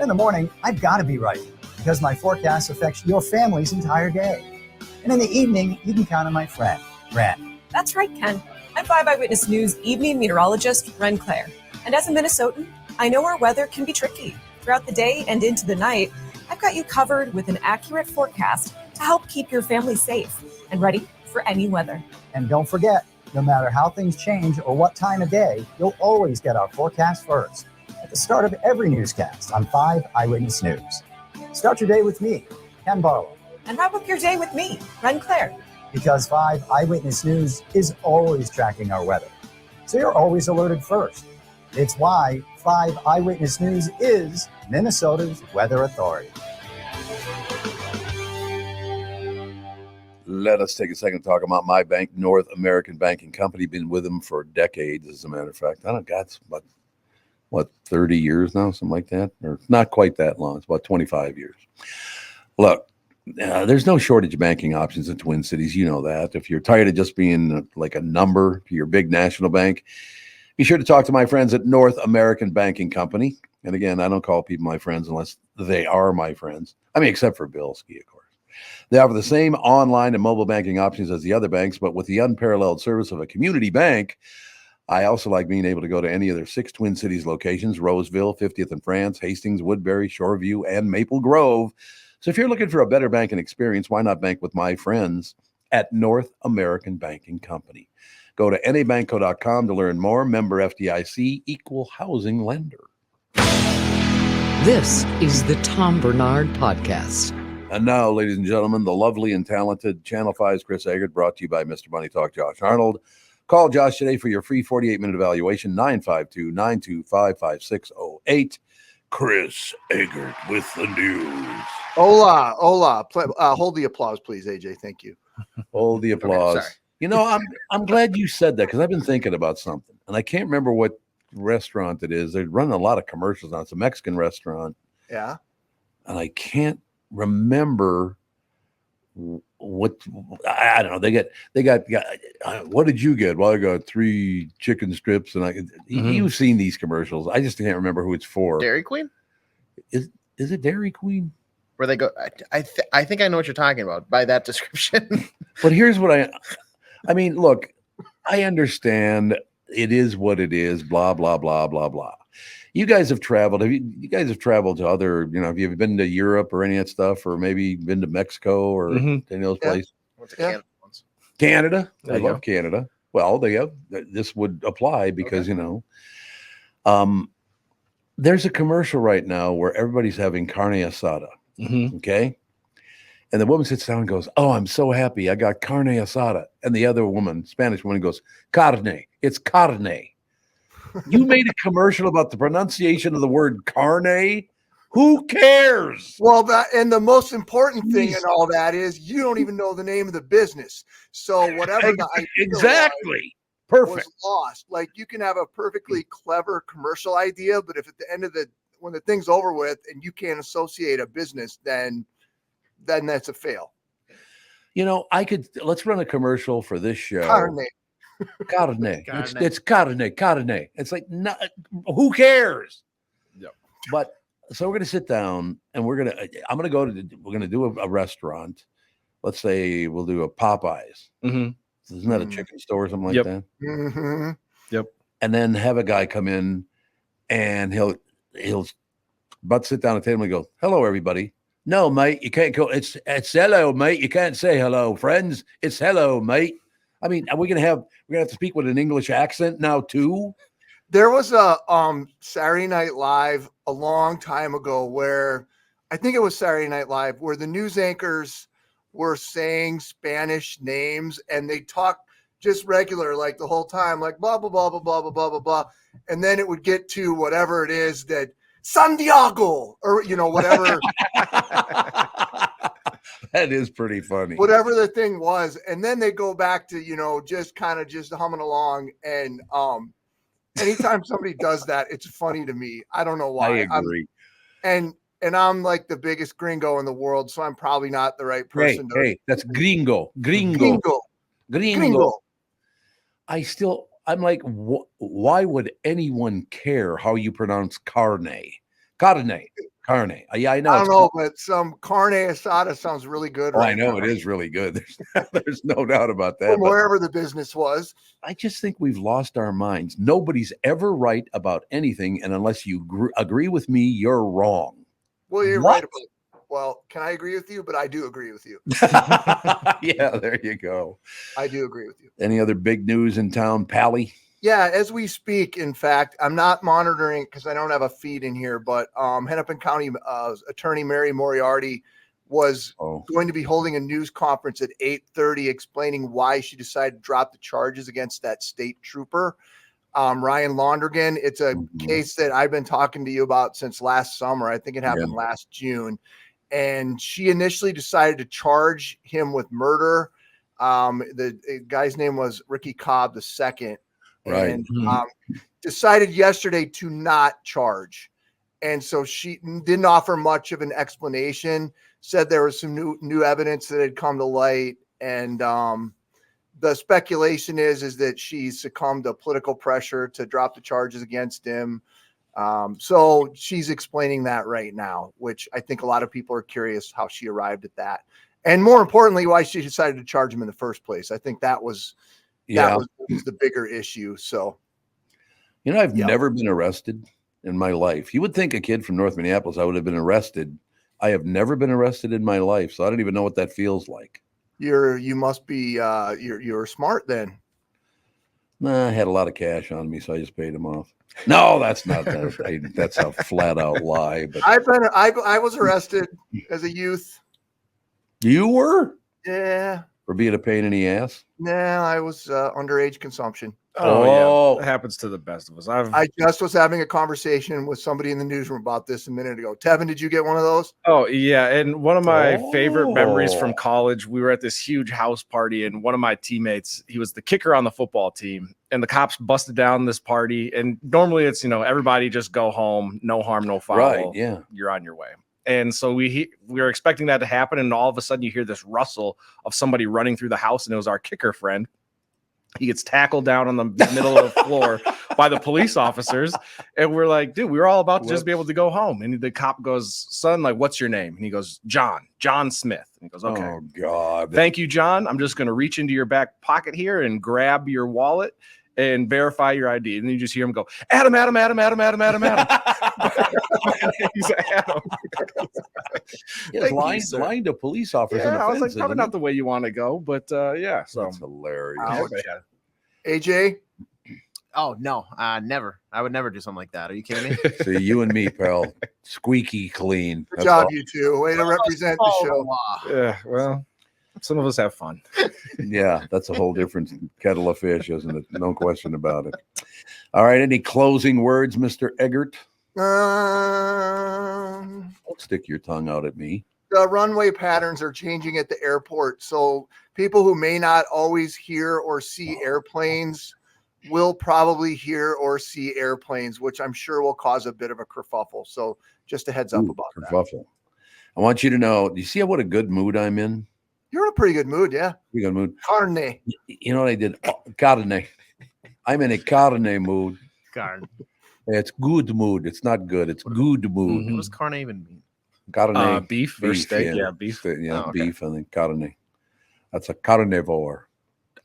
In the morning, I've got to be right because my forecast affects your family's entire day. And in the evening, you can count on my friend, Ren. That's right, Ken. I'm 5 Eyewitness News Evening Meteorologist Ren Claire. And as a Minnesotan, I know our weather can be tricky. Throughout the day and into the night, I've got you covered with an accurate forecast to help keep your family safe and ready for any weather. And don't forget, no matter how things change or what time of day, you'll always get our forecast first at the start of every newscast on 5 Eyewitness News. Start your day with me, Ken Barlow. And wrap up your day with me, Ren Claire. Because 5 Eyewitness News is always tracking our weather, so you're always alerted first. It's why 5 Eyewitness News is Minnesota's weather authority. Let us take a second to talk about my bank, North American Banking Company. Been with them for decades, as a matter of fact. I don't got it's about 30 years now, something like that, or not quite that long. It's about 25 years. Look, there's no shortage of banking options in Twin Cities. You know that. If you're tired of just being like a number to your big national bank, be sure to talk to my friends at North American Banking Company. And again, I don't call people my friends unless they are my friends. I mean, except for Bilski, of course. They offer the same online and mobile banking options as the other banks, but with the unparalleled service of a community bank. I also like being able to go to any of their 6 Twin Cities locations: Roseville, 50th and France, Hastings, Woodbury, Shoreview, and Maple Grove. So if you're looking for a better banking experience, why not bank with my friends at North American Banking Company? Go to nabanco.com to learn more. Member FDIC, equal housing lender. This is the Tom Barnard Podcast. And now, ladies and gentlemen, the lovely and talented Channel 5's Chris Egert, brought to you by Mr. Money Talk, Josh Arnold. Call Josh today for your free 48-minute evaluation, 952-925-5608. Chris Egert with the news. Hola. Hold the applause, please, AJ. Thank you. Hold the applause. sorry. You know, I'm glad you said that because I've been thinking about something, and I can't remember what restaurant it is. They're running a lot of commercials now. It's a Mexican restaurant. Yeah. And I can't remember what I don't know. They got what did you get? Well, I got 3 chicken strips, and you've seen these commercials. I just can't remember who it's for. Dairy Queen? Is it Dairy Queen? Where they go? I think I know what you're talking about by that description. But here's what I mean. Look, I understand it is what it is. Blah blah blah blah blah. You guys have traveled. You guys have traveled to other? Have you been to Europe or any of that stuff, or maybe been to Mexico or any of those places? Went to Canada once. Canada. There I you love go. Canada. Well, this would apply because there's a commercial right now where everybody's having carne asada. Okay. And the woman sits down and goes, "Oh, I'm so happy. I got carne asada." And the other woman, Spanish woman, goes, "Carne. It's carne." You made a commercial about the pronunciation of the word carne. Who cares? Well, and the most important thing in all that is you don't even know the name of the business. So whatever the idea exactly. was Perfect. lost. Like you can have a perfectly clever commercial idea, but if at the end of when the thing's over with and you can't associate a business, then that's a fail. Let's run a commercial for this show. Carne. Carne. It's carne. It's like, no, who cares? Yep. But so we're going to sit down and we're going to do a restaurant. Let's say we'll do a Popeyes. Isn't that a chicken store or something like that? Mm-hmm. Yep. And then have a guy come in and he'll but sit down at the table and go, "Hello, everybody." "No, mate, you can't go. It's hello, mate. You can't say hello, friends. It's hello, mate." I mean, we're gonna have to speak with an English accent now too. There was a Saturday Night Live a long time ago where I think it was Saturday Night Live where the news anchors were saying Spanish names and they talked just regular like the whole time, like blah blah blah blah blah blah blah blah blah, and then it would get to whatever it is that Santiago or whatever. That is pretty funny. Whatever the thing was, and then they go back to just kind of just humming along. And anytime somebody does that, it's funny to me. I don't know why. I agree. And I'm like the biggest gringo in the world, so I'm probably not the right person. Hey, that's gringo. I'm like, why would anyone care how you pronounce carne? Carne. Yeah, I know. I don't know, but some carne asada sounds really good. I know it is really good. There's no doubt about that. From wherever the business was. I just think we've lost our minds. Nobody's ever right about anything, and unless you agree with me, you're wrong. Well, you're right about it. Well, can I agree with you? But I do agree with you. Yeah, there you go. I do agree with you. Any other big news in town, Pally? Yeah, as we speak, in fact, I'm not monitoring because I don't have a feed in here, but Hennepin County Attorney Mary Moriarty was going to be holding a news conference at 8:30 explaining why she decided to drop the charges against that state trooper, Ryan Londregen. It's a case that I've been talking to you about since last summer. I think it happened last June. And she initially decided to charge him with murder. The guy's name was Ricky Cobb II. Right. And decided yesterday to not charge. And so she didn't offer much of an explanation, said there was some new evidence that had come to light. And the speculation is that she succumbed to political pressure to drop the charges against him. So she's explaining that right now, which I think a lot of people are curious how she arrived at that. And more importantly, why she decided to charge him in the first place. I think that was the bigger issue. So, I've never been arrested in my life. You would think a kid from North Minneapolis, I would have been arrested. I have never been arrested in my life, so I don't even know what that feels like. You must be you're smart then. Nah, I had a lot of cash on me, so I just paid them off. No, that's not that. That's a flat out lie. But I was arrested as a youth. You were? Yeah. For being a pain in the ass? Nah, I was underage consumption. Oh, yeah. It happens to the best of us. I just was having a conversation with somebody in the newsroom about this a minute ago. Tevin, did you get one of those? Oh, yeah. And one of my favorite memories from college, we were at this huge house party, and one of my teammates, he was the kicker on the football team, and the cops busted down this party. And normally it's, everybody just go home, no harm, no foul. Right, yeah. You're on your way. And so we were expecting that to happen, and all of a sudden you hear this rustle of somebody running through the house, and it was our kicker friend. He gets tackled down on the middle of the floor by the police officers. And we're like, dude, we were all about to just be able to go home. And the cop goes, son, like, what's your name? And he goes, John Smith. And he goes, okay. Oh, God. Thank you, John. I'm just going to reach into your back pocket here and grab your wallet and verify your ID. And then you just hear him go, Adam. He's Adam. lying to police officers. Yeah, I was like, probably not the way you want to go, but yeah. So that's hilarious. AJ? Oh, no, never. I would never do something like that. Are you kidding me? See, you and me, pal. Squeaky clean. Good job, you two. Way to represent the show. Yeah, well, some of us have fun. Yeah, that's a whole different kettle of fish, isn't it? No question about it. All right, any closing words, Mr. Egert? Don't stick your tongue out at me. The runway patterns are changing at the airport, so people who may not always hear or see airplanes will probably hear or see airplanes, which I'm sure will cause a bit of a kerfuffle. So just a heads up about kerfuffle. I want you to know, do you see what a good mood I'm in? You're in a pretty good mood, yeah. Pretty good mood. Carne. You know what I did? Carne. I'm in a carne mood. Carne. It's good mood. It's not good. It's good mood. What does carne even mean? Carne. Beef or steak? Yeah, beef. Yeah, beef and then carne. That's a carnivore.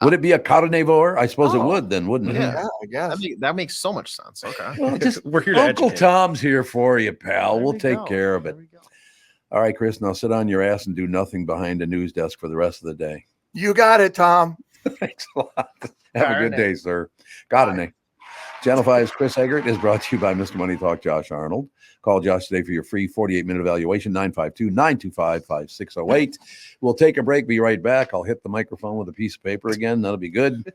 Would it be a carnivore? I suppose it would then, wouldn't it? Yeah, I guess. That makes so much sense. Okay. Well, just we're here to Uncle educate. Tom's here for you, pal. There We'll we take go. care of it. There we go. All right, Chris, now sit on your ass and do nothing behind a news desk for the rest of the day. You got it, Tom. Thanks a lot. Have a good day, sir. Carne. Channel 5's Chris Egert is brought to you by Mr. Money Talk Josh Arnold. Call Josh today for your free 48-minute evaluation, 952-925-5608. We'll take a break, be right back. I'll hit the microphone with a piece of paper again. That'll be good.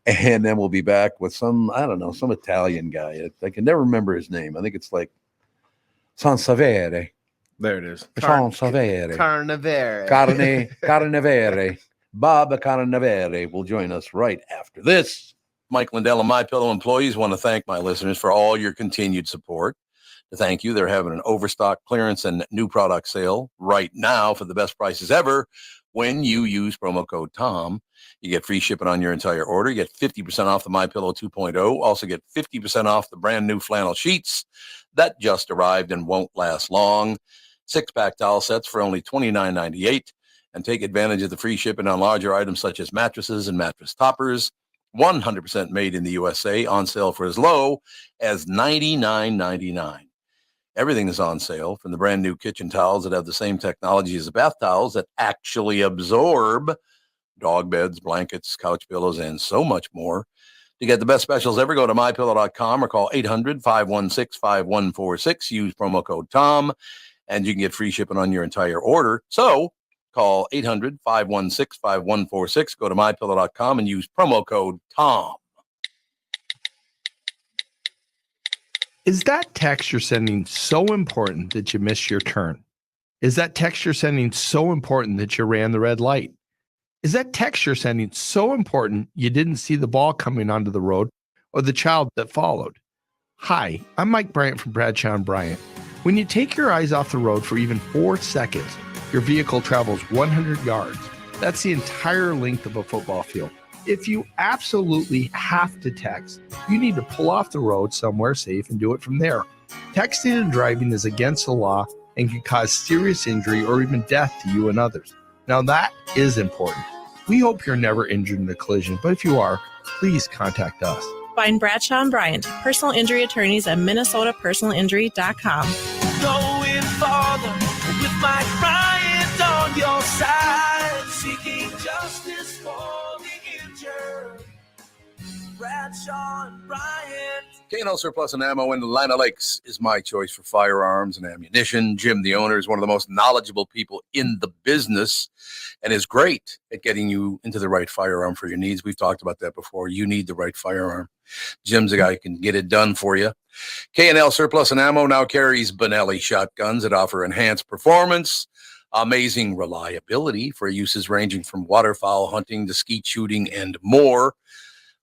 And then we'll be back with some Italian guy. I can never remember his name. I think it's like Sansevere. There it is. Sansevere. Carnivore. Carnivere. Bob Carnivere will join us right after this. Mike Lindell and MyPillow employees want to thank my listeners for all your continued support. To thank you, they're having an overstock clearance and new product sale right now for the best prices ever. When you use promo code TOM, you get free shipping on your entire order. You get 50% off the MyPillow 2.0. Also get 50% off the brand new flannel sheets that just arrived and won't last long. 6-pack towel sets for only $29.98. And take advantage of the free shipping on larger items such as mattresses and mattress toppers. 100% made in the USA, on sale for as low as $99.99. Everything is on sale, from the brand new kitchen towels that have the same technology as the bath towels that actually absorb dog beds, blankets, couch pillows, and so much more. To get the best specials ever, go to mypillow.com or call 800-516-5146. Use promo code TOM, and you can get free shipping on your entire order. So call 800-516-5146. Go to mypillow.com and use promo code TOM. Is that text you're sending so important that you missed your turn? Is that text you're sending so important that you ran the red light? Is that text you're sending so important you didn't see the ball coming onto the road or the child that followed? Hi, I'm Mike Bryant from Bradshaw & Bryant. When you take your eyes off the road for even 4 seconds, your vehicle travels 100 yards. That's the entire length of a football field. If you absolutely have to text, you need to pull off the road somewhere safe and do it from there. Texting and driving is against the law and can cause serious injury or even death to you and others. Now that is important. We hope you're never injured in a collision, but if you are, please contact us. Find Bradshaw & Bryant, personal injury attorneys at minnesotapersonalinjury.com. Going farther with Mike Bryant on your side, seeking justice for the injured. Bradshaw and Bryant. K&L Surplus and Ammo in Atlanta Lakes is my choice for firearms and ammunition. Jim, the owner, is one of the most knowledgeable people in the business and is great at getting you into the right firearm for your needs. We've talked about that before. You need the right firearm. Jim's a guy who can get it done for you. K&L Surplus and Ammo now carries Benelli shotguns that offer enhanced performance, amazing reliability for uses ranging from waterfowl hunting to skeet shooting and more.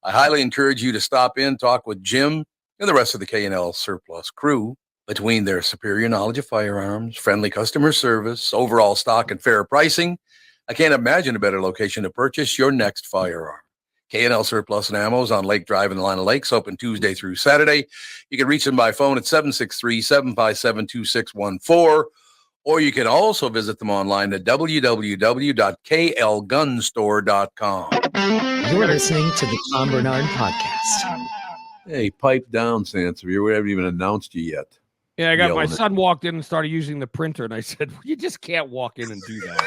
I highly encourage you to stop in, talk with Jim and the rest of the K&L Surplus crew. Between their superior knowledge of firearms, friendly customer service, overall stock, and fair pricing, I can't imagine a better location to purchase your next firearm. K&L Surplus and Ammo is on Lake Drive in Atlanta Lakes, open Tuesday through Saturday. You can reach them by phone at 763-757-2614, or you can also visit them online at www.klgunstore.com. You're listening to the Tom Barnard Podcast. Hey, pipe down, Sansevere. We haven't even announced you yet. Yeah, I got my son walked in and started using the printer, and I said, well, you just can't walk in and do that.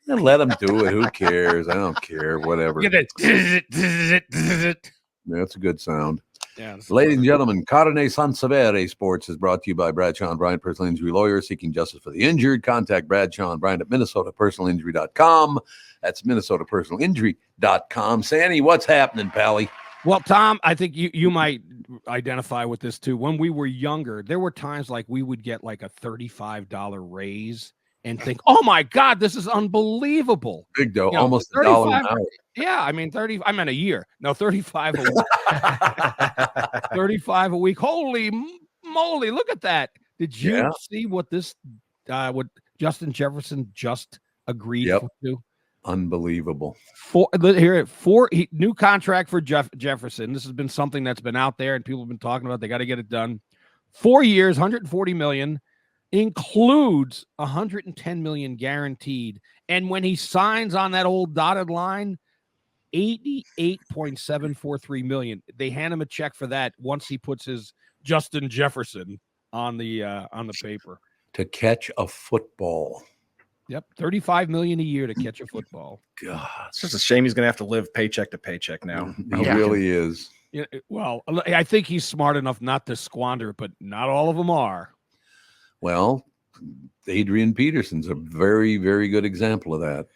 And let him do it. Who cares? I don't care. Whatever. Get it. That's a good sound. Yeah, ladies and gentlemen, Carne Sansevere Sports is brought to you by Bradshaw and Bryant, personal injury lawyer seeking justice for the injured. Contact Bradshaw and Bryant at MinnesotaPersonalInjury.com. That's MinnesotaPersonalInjury.com. Sandy, what's happening, Pally? Well, Tom, I think you might identify with this too. When we were younger, there were times like we would get like a $35 raise and think, oh my God, this is unbelievable. Big dough, almost $1 an hour. Yeah, I mean, I meant a year. No, 35 a week. 35 a week. Holy moly, look at that. Did you see what what Justin Jefferson just agreed to? Unbelievable. New contract for Jefferson. This has been something that's been out there and people have been talking about. They got to get it done. 4 years, $140 million, includes $110 million guaranteed. And when he signs on that old dotted line, $88.743 million. They hand him a check for that once he puts his Justin Jefferson on the paper. To catch a football. Yep, $35 million a year to catch a football. God, it's just a shame he's going to have to live paycheck to paycheck now. He really is. Yeah, well, I think he's smart enough not to squander it, but not all of them are. Well, Adrian Peterson's a very, very good example of that.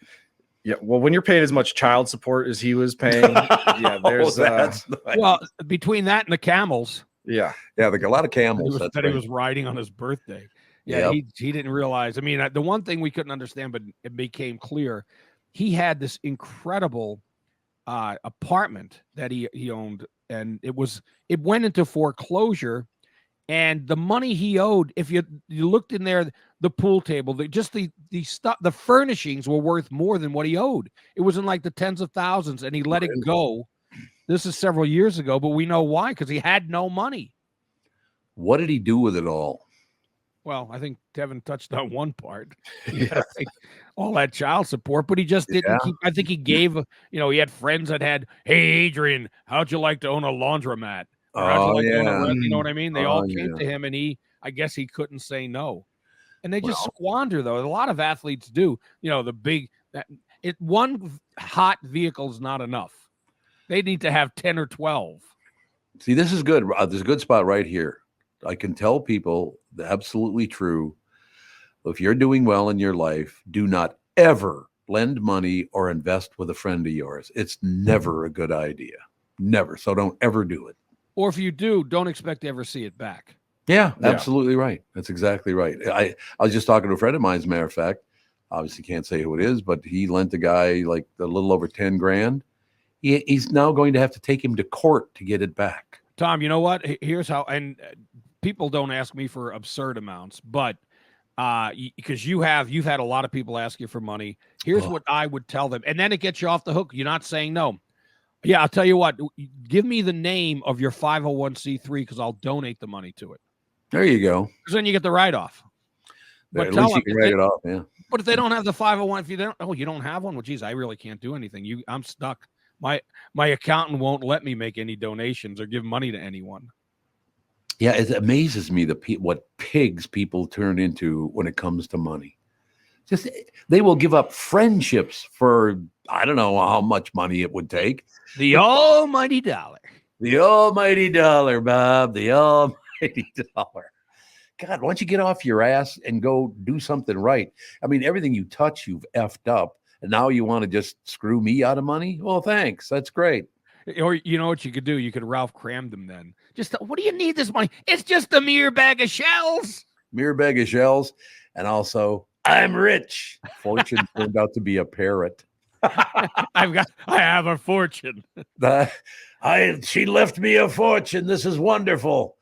Yeah, well, when you're paying as much child support as he was paying, there's well, between that and the camels. Yeah, a lot of camels that he was riding on his birthday. Yeah, he didn't realize. I mean, the one thing we couldn't understand, but it became clear, he had this incredible apartment that he owned, and it went into foreclosure. And the money he owed, if you looked in there, the pool table, the stuff, the furnishings were worth more than what he owed. It was in like the tens of thousands, and he let it go. This is several years ago, but we know why, because he had no money. What did he do with it all? Well, I think Tevin touched on one part. All that child support, but he just didn't keep. I think he gave, he had friends that had, hey, Adrian, how'd you like to own a laundromat? You know what I mean? They all came to him, and I guess he couldn't say no. And they just squander, though. A lot of athletes do. One hot vehicle is not enough. They need to have 10 or 12. See, this is good. There's a good spot right here. I can tell people absolutely true. If you're doing well in your life, do not ever lend money or invest with a friend of yours. It's never a good idea. Never. So don't ever do it. Or if you do, don't expect to ever see it back. Yeah, absolutely right. That's exactly right. I was just talking to a friend of mine, as a matter of fact. Obviously can't say who it is, but he lent a guy like a little over 10 grand. He's now going to have to take him to court to get it back. Tom, you know what? Here's how, and people don't ask me for absurd amounts, but because you've had a lot of people ask you for money. Here's what I would tell them. And then it gets you off the hook. You're not saying no. Yeah, I'll tell you what. Give me the name of your 501c3 because I'll donate the money to it. There you go. Because then you get the write-off. But at least you can write it off, yeah. But if they don't have the 501, you don't have one? Well, geez, I really can't do anything. I'm stuck. My accountant won't let me make any donations or give money to anyone. Yeah, it amazes me what pigs people turn into when it comes to money. Just they will give up friendships for I don't know how much money it would take. The almighty dollar. The almighty dollar, Bob. The almighty dollar. God, why don't you get off your ass and go do something right? I mean, everything you touch, you've effed up. And now you want to just screw me out of money? Well, thanks. That's great. Or you know what you could do? You could Ralph Cram them then. Just what do you need this money? It's just a mere bag of shells. Mere bag of shells. And also, I'm rich. Fortune turned out to be a parrot. I have a fortune. She left me a fortune. This is wonderful.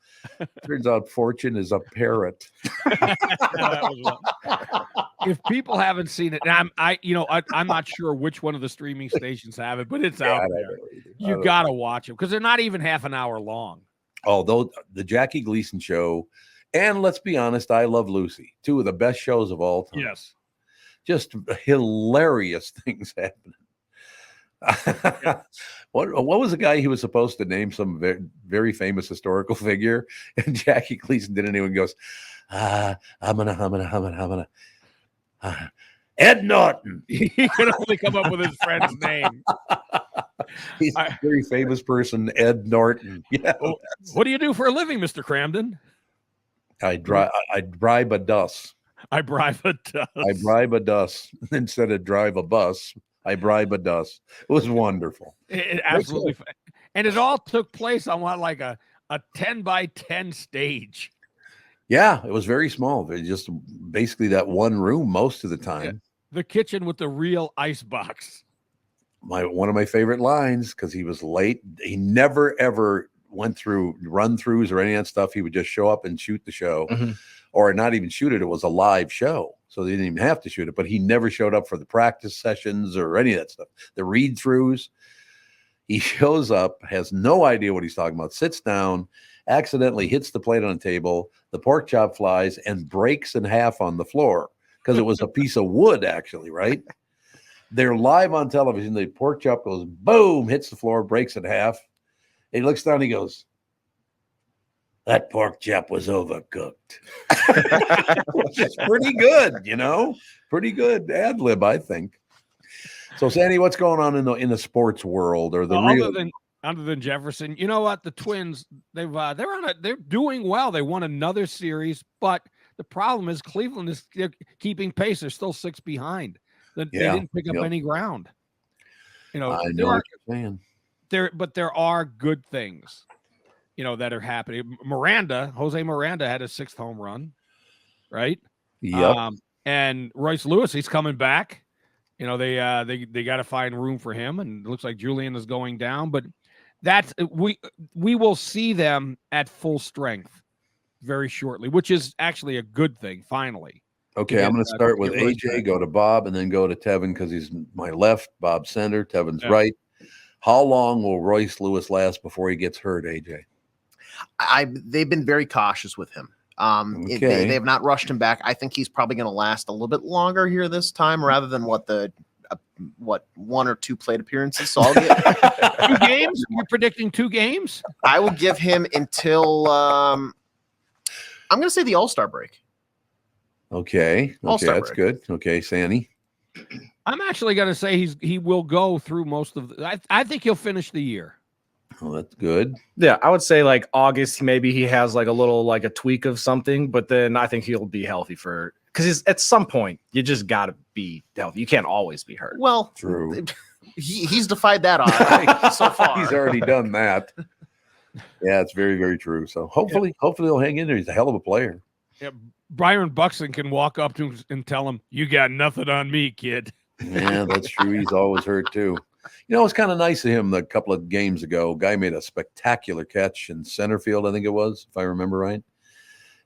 Turns out Fortune is a parrot. If people haven't seen it, and I'm not sure which one of the streaming stations have it, but it's out there. You gotta watch them because they're not even half an hour long. Although the Jackie Gleason show, and let's be honest, I Love Lucy, two of the best shows of all time. Yes, just hilarious things happening. What was the guy he was supposed to name some very, very famous historical figure, and Jackie Gleason didn't even goes, I'm gonna Ed Norton. He could only come up with his friend's name. He's a very famous person, Ed Norton. Yeah. What do you do for a living, Mr. Cramden? I bribe a bus. I bribe a bus. I bribe a bus instead of drive a bus. I bribe a bus. It was wonderful. It absolutely, and it all took place on like a 10 by 10 stage. Yeah, it was very small. It just basically that one room most of the time. Yeah. The kitchen with the real ice box. One of my favorite lines, because he was late. He never ever went through run-throughs or any of that stuff. He would just show up and shoot the show, or not even shoot it. It was a live show. So they didn't even have to shoot it, but he never showed up for the practice sessions or any of that stuff. The read-throughs, he shows up, has no idea what he's talking about, sits down, accidentally hits the plate on the table, the pork chop flies and breaks in half on the floor because it was a piece of wood, actually, right? They're live on television. The pork chop goes boom, hits the floor, breaks in half. He looks down, he goes, that pork chop was overcooked. Which is pretty good, pretty good ad lib, I think. So, Sandy, what's going on in the sports world or the other than Jefferson? You know what? The Twins, they're doing well. They won another series, but the problem is Cleveland they're keeping pace. They're still 6 behind. They didn't pick up any ground. I know what you're saying. But there are good things. That are happening. Jose Miranda had his 6th home run, right? Yep. And Royce Lewis, he's coming back. They got to find room for him, and it looks like Julien is going down. But we will see them at full strength very shortly, which is actually a good thing. Finally. Okay, I'm going to start with AJ, go to Bob, and then go to Tevin because he's my left, Bob's center, Tevin's right. How long will Royce Lewis last before he gets hurt, AJ? They've been very cautious with him. They have not rushed him back. I think he's probably going to last a little bit longer here this time, rather than what 1 or 2 plate appearances. So I'll get 2 games. You're predicting 2 games. I will give him until I'm going to say the All-Star break. Okay, that's good. Okay, Sandy. I'm actually going to say he will go through most of I think he'll finish the year. Oh, that's good. Yeah, I would say like August, maybe he has like a little like a tweak of something, but then I think he'll be healthy because at some point you just got to be healthy. You can't always be hurt. Well, true. He's defied that odds so far. He's already done that. Yeah, it's very, very true. So hopefully he'll hang in there. He's a hell of a player. Yeah, Byron Buxton can walk up to him and tell him, "You got nothing on me, kid." Yeah, that's true. He's always hurt too. It's kind of nice of him. A couple of games ago, guy made a spectacular catch in center field, I think it was, if I remember right.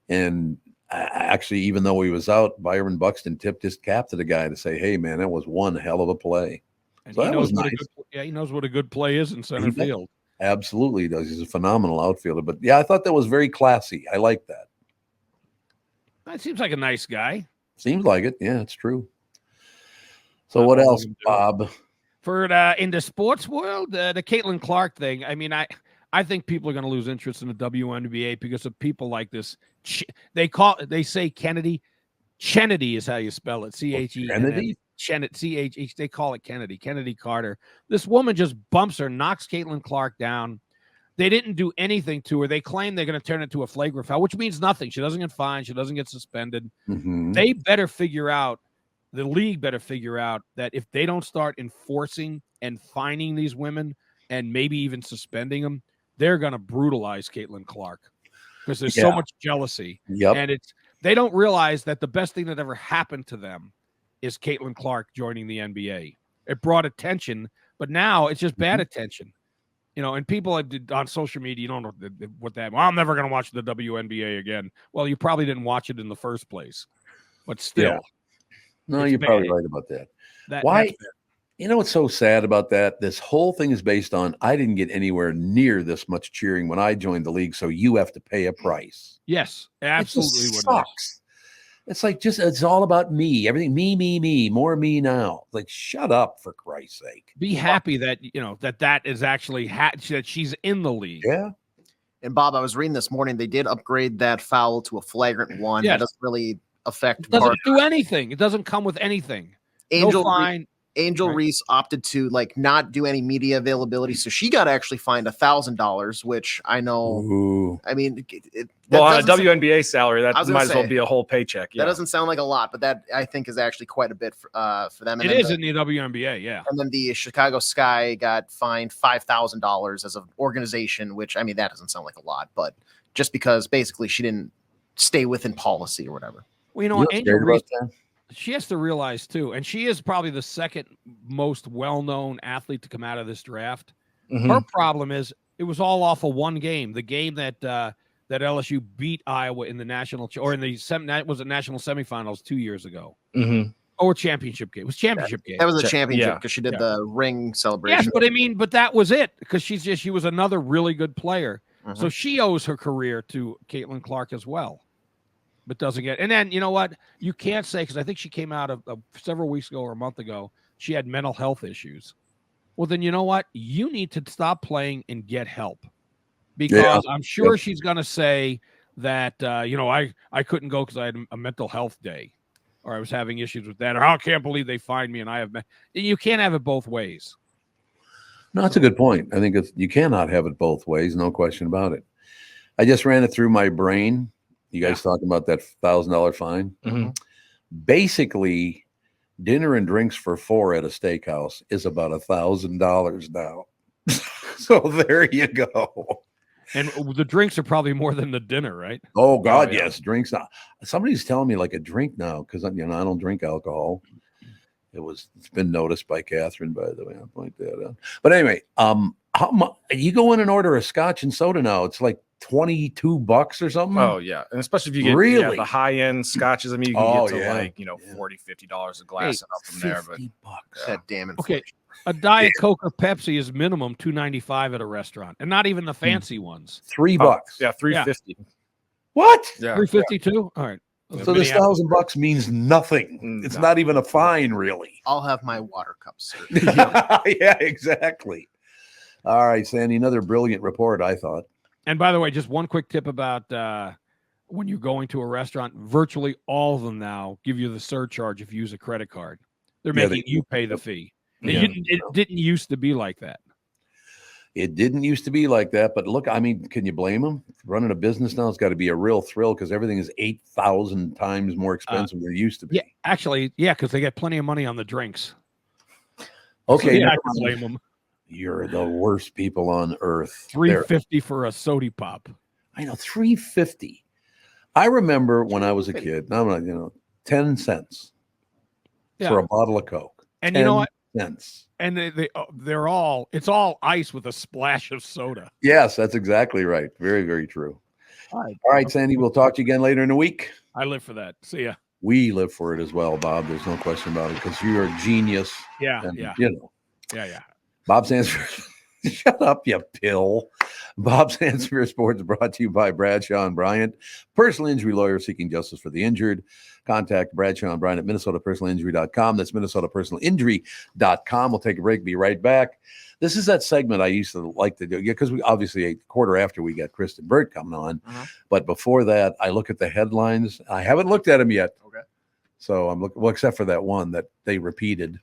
And actually, even though he was out, Byron Buxton tipped his cap to the guy to say, "Hey, man, that was one hell of a play." And so that was nice. He knows what a good play is in center field. Absolutely does. He's a phenomenal outfielder. But yeah, I thought that was very classy. I like that. That seems like a nice guy. Seems like it. Yeah, it's true. So what else, Bob? For in the sports world, the Caitlin Clark thing. I mean, I think people are going to lose interest in the WNBA because of people like this. They say Kennedy. Kennedy is how you spell it. C-H-E. Kennedy. C-H-E. They call it Kennedy. Kennedy Carter. This woman just bumps her, knocks Caitlin Clark down. They didn't do anything to her. They claim they're going to turn it into a flagrant foul, which means nothing. She doesn't get fined. She doesn't get suspended. They better figure out, the league better figure out that if they don't start enforcing and fining these women and maybe even suspending them, they're going to brutalize Caitlin Clark because there's so much jealousy. And they don't realize that the best thing that ever happened to them is Caitlin Clark joining the NBA. It brought attention, but now it's just bad attention. And people on social media, you don't know what that. Well, I'm never going to watch the WNBA again. Well, you probably didn't watch it in the first place, but still. Yeah. No, you're probably right about that. Why? What's so sad about that? This whole thing is based on I didn't get anywhere near this much cheering when I joined the league, so you have to pay a price. Yes, absolutely. It sucks. It's like it's all about me. Everything me, more me now. Like, shut up, for Christ's sake. Be happy that that is actually that she's in the league. Yeah. And Bob, I was reading this morning, they did upgrade that foul to a flagrant one. Yes. That doesn't really affect. It doesn't do anything. It doesn't come with anything. No fine. Angel Reese opted to not do any media availability, so she got actually fined $1,000, which I know. Ooh. I mean, on a WNBA salary, that might as well be a whole paycheck. That doesn't sound like a lot, but that I think is actually quite a bit for them. And it is in the WNBA, yeah. And then the Chicago Sky got fined $5,000 as an organization, which, I mean, that doesn't sound like a lot, but just because basically she didn't stay within policy or whatever. Well, Angel Reese, she has to realize too, and she is probably the second most well-known athlete to come out of this draft. Her problem is it was all off of one game, the game that LSU beat Iowa in the national national semifinals 2 years ago, or championship game. It was championship game. That was a championship because she did the ring celebration. Yes, but that was it because she was another really good player, so she owes her career to Caitlin Clark as well. But doesn't get. And then, you know what? You can't say, because I think she came out of several weeks ago or a month ago, she had mental health issues. Well, then you know what? You need to stop playing and get help. Because I'm sure she's going to say that, I couldn't go because I had a mental health day or I was having issues with that. Or I can't believe they fined me and I have. You can't have it both ways. No, that's a good point. I think you cannot have it both ways. No question about it. I just ran it through my brain. You guys talking about that $1,000 fine? Basically, dinner and drinks for 4 at a steakhouse is about $1,000 now. So there you go. And the drinks are probably more than the dinner, right? Oh God, yes, drinks now. Somebody's telling me like a drink now because I don't drink alcohol. It's been noticed by Catherine, by the way. I'll point that out. But anyway, how much you go in and order a scotch and soda now? It's like $22 or something. Oh yeah, and especially if you get really the high end scotches. I mean, you can get to $40, $50 a glass and up from there. But that damn inflation. Okay, a Diet Coke or Pepsi is minimum $2.95 at a restaurant, and not even the fancy ones. $3. Yeah, $3.50. What? Yeah, $3.50 too. All right. So this $1,000 means nothing. It's not even a fine, really. I'll have my water cup, sir. Yeah, exactly. All right, Sandy. Another brilliant report, I thought. And by the way, just one quick tip about when you're going to a restaurant, virtually all of them now give you the surcharge if you use a credit card. They're making you pay the fee. It didn't used to be like that. It didn't used to be like that. But look, I mean, can you blame them? Running a business now, it's got to be a real thrill because everything is 8,000 times more expensive than it used to be. Yeah, actually, because they get plenty of money on the drinks. Okay. So, I can blame them. You're the worst people on earth. $3.50 for a soda pop. I know, $3.50. I remember when I was a kid. Now, 10 cents for a bottle of Coke. And you know what? Cents. And it's all ice with a splash of soda. Yes, that's exactly right. Very, very true. All right, Sandy. We'll talk to you again later in the week. I live for that. See ya. We live for it as well, Bob. There's no question about it because you're a genius. Yeah. Yeah. Bob Sansevere, shut up, you pill. Bob Sansevere Sports brought to you by Bradshaw and Bryant, personal injury lawyer seeking justice for the injured. Contact Bradshaw and Bryant at MinnesotaPersonalInjury.com. That's MinnesotaPersonalInjury.com. We'll take a break, be right back. This is that segment I used to like to do because we obviously a quarter after we got Kristen Burt coming on. But before that, I look at the headlines. I haven't looked at them yet. Okay. So I'm looking, except for that one that they repeated.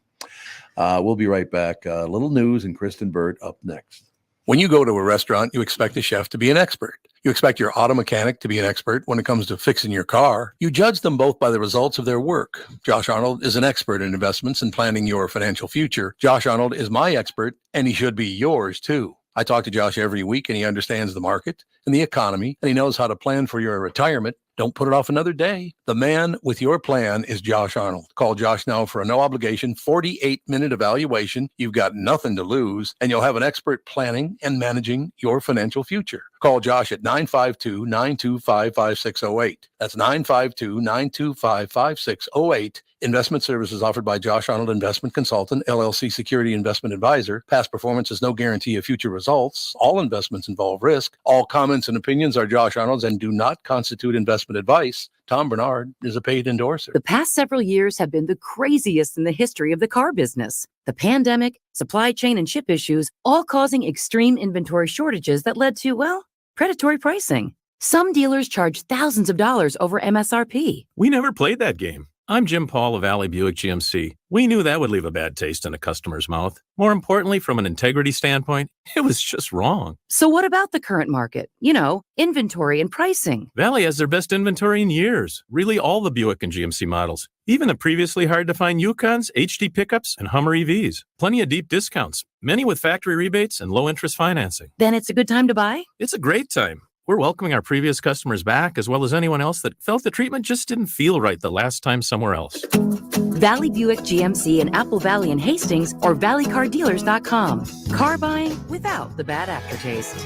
We'll be right back. Little news and Kristen Burt up next. When you go to a restaurant, you expect the chef to be an expert. You expect your auto mechanic to be an expert when it comes to fixing your car. You judge them both by the results of their work. Josh Arnold is an expert in investments and planning your financial future. Josh Arnold is my expert, and he should be yours too. I talk to Josh every week, and he understands the market and the economy, and he knows how to plan for your retirement. Don't put it off another day. The man with your plan is Josh Arnold. Call Josh now for a no-obligation 48-minute evaluation. You've got nothing to lose, and you'll have an expert planning and managing your financial future. Call Josh at 952-925-5608. That's 952-925-5608. Investment services offered by Josh Arnold Investment Consultant, LLC Security Investment Advisor. Past performance is no guarantee of future results. All investments involve risk. All comments and opinions are Josh Arnold's and do not constitute investment advice. Tom Barnard is a paid endorser. The past several years have been the craziest in the history of the car business. The pandemic, supply chain and chip issues, all causing extreme inventory shortages that led to, well, predatory pricing. Some dealers charge thousands of dollars over MSRP. We never played that game. I'm Jim Paul of Valley Buick GMC. We knew that would leave a bad taste in a customer's mouth. More importantly, from an integrity standpoint, it was just wrong. So what about the current market? You know, inventory and pricing. Valley has their best inventory in years. Really all the Buick and GMC models. Even the previously hard-to-find Yukons, HD pickups, and Hummer EVs. Plenty of deep discounts. Many with factory rebates and low-interest financing. Then it's a good time to buy? It's a great time. We're welcoming our previous customers back, as well as anyone else that felt the treatment just didn't feel right the last time somewhere else. Valley Buick GMC in Apple Valley and Hastings or valleycardealers.com. Car buying without the bad aftertaste.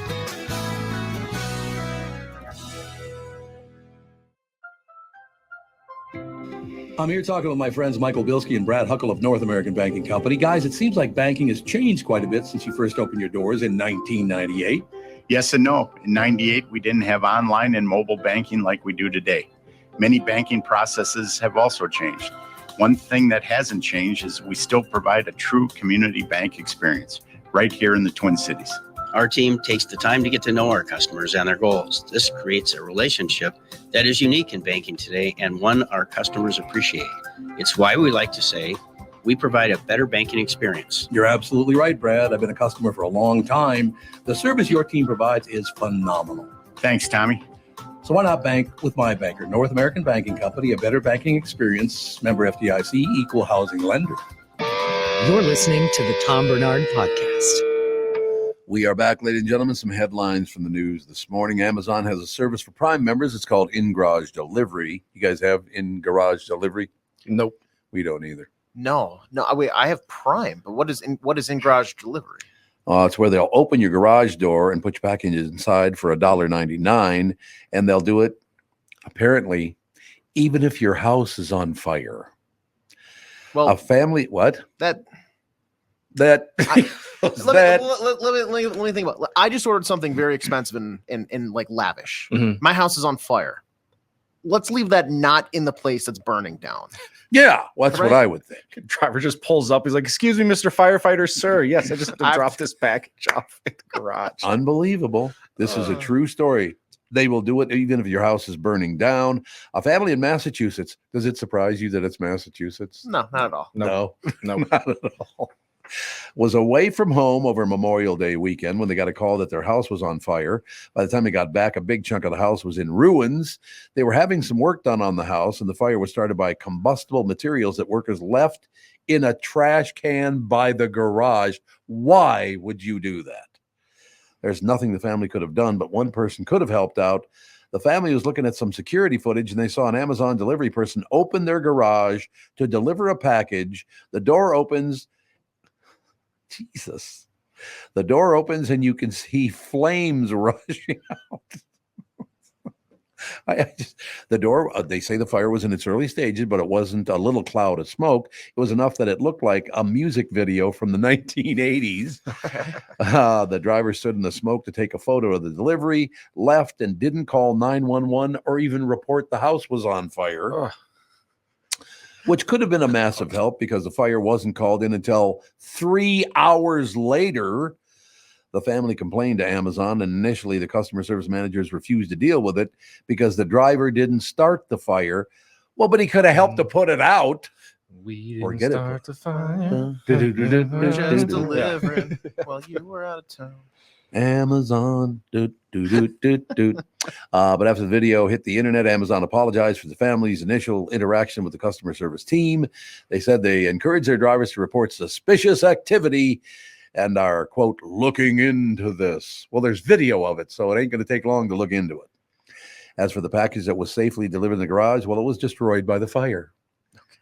I'm here talking with my friends Michael Bilski and Brad Huckle of North American Banking Company. Guys, it seems like banking has changed quite a bit since you first opened your doors in 1998. Yes and no. In 98, we didn't have online and mobile banking like we do today. Many banking processes have also changed. One thing that hasn't changed is we still provide a true community bank experience right here in the Twin Cities. Our team takes the time to get to know our customers and their goals. This creates a relationship that is unique in banking today and one our customers appreciate. It's why we like to say, we provide a better banking experience. You're absolutely right, Brad. I've been a customer for a long time. The service your team provides is phenomenal. Thanks, Tommy. So why not bank with my banker, North American Banking Company, a better banking experience, member FDIC, equal housing lender. You're listening to the Tom Barnard Podcast. We are back, ladies and gentlemen. Some headlines from the news this morning. Amazon has a service for Prime members. It's called In-Garage Delivery. You guys have In-Garage Delivery? Nope. We don't either. No. Wait, I have Prime, but what is in-garage delivery? It's where they'll open your garage door and put your packages inside for $1.99, and they'll do it, apparently, even if your house is on fire. Well, a family, what? Let me think about it. I just ordered something very expensive and like lavish. Mm-hmm. My house is on fire. Let's leave that not in the place that's burning down. Yeah, well, that's what I would think. Driver just pulls up. He's like, "Excuse me, Mr. Firefighter, sir. Yes, I just had to drop this package off at the garage." Unbelievable. This is a true story. They will do it even if your house is burning down. A family in Massachusetts. Does it surprise you that it's Massachusetts? No, not at all. No, not at all. Was away from home over Memorial Day weekend when they got a call that their house was on fire. By the time they got back, a big chunk of the house was in ruins. They were having some work done on the house, and the fire was started by combustible materials that workers left in a trash can by the garage. Why would you do that? There's nothing the family could have done, but one person could have helped out. The family was looking at some security footage, and they saw an Amazon delivery person open their garage to deliver a package. The door opens. Jesus. The door opens and you can see flames rushing out. The door, they say the fire was in its early stages, but it wasn't a little cloud of smoke. It was enough that it looked like a music video from the 1980s. The driver stood in the smoke to take a photo of the delivery, left, and didn't call 911 or even report the house was on fire. Which could have been a massive help because the fire wasn't called in until 3 hours later. The family complained to Amazon, and initially the customer service managers refused to deal with it because the driver didn't start the fire. Well, but he could have helped to put it out. We didn't start the fire. Just delivering while you were out of town. Amazon. But after the video hit the internet, Amazon apologized for the family's initial interaction with the customer service team. They said they encourage their drivers to report suspicious activity and are, quote, looking into this. Well, there's video of it, so it ain't going to take long to look into it. As for the package that was safely delivered in the garage, well, it was destroyed by the fire.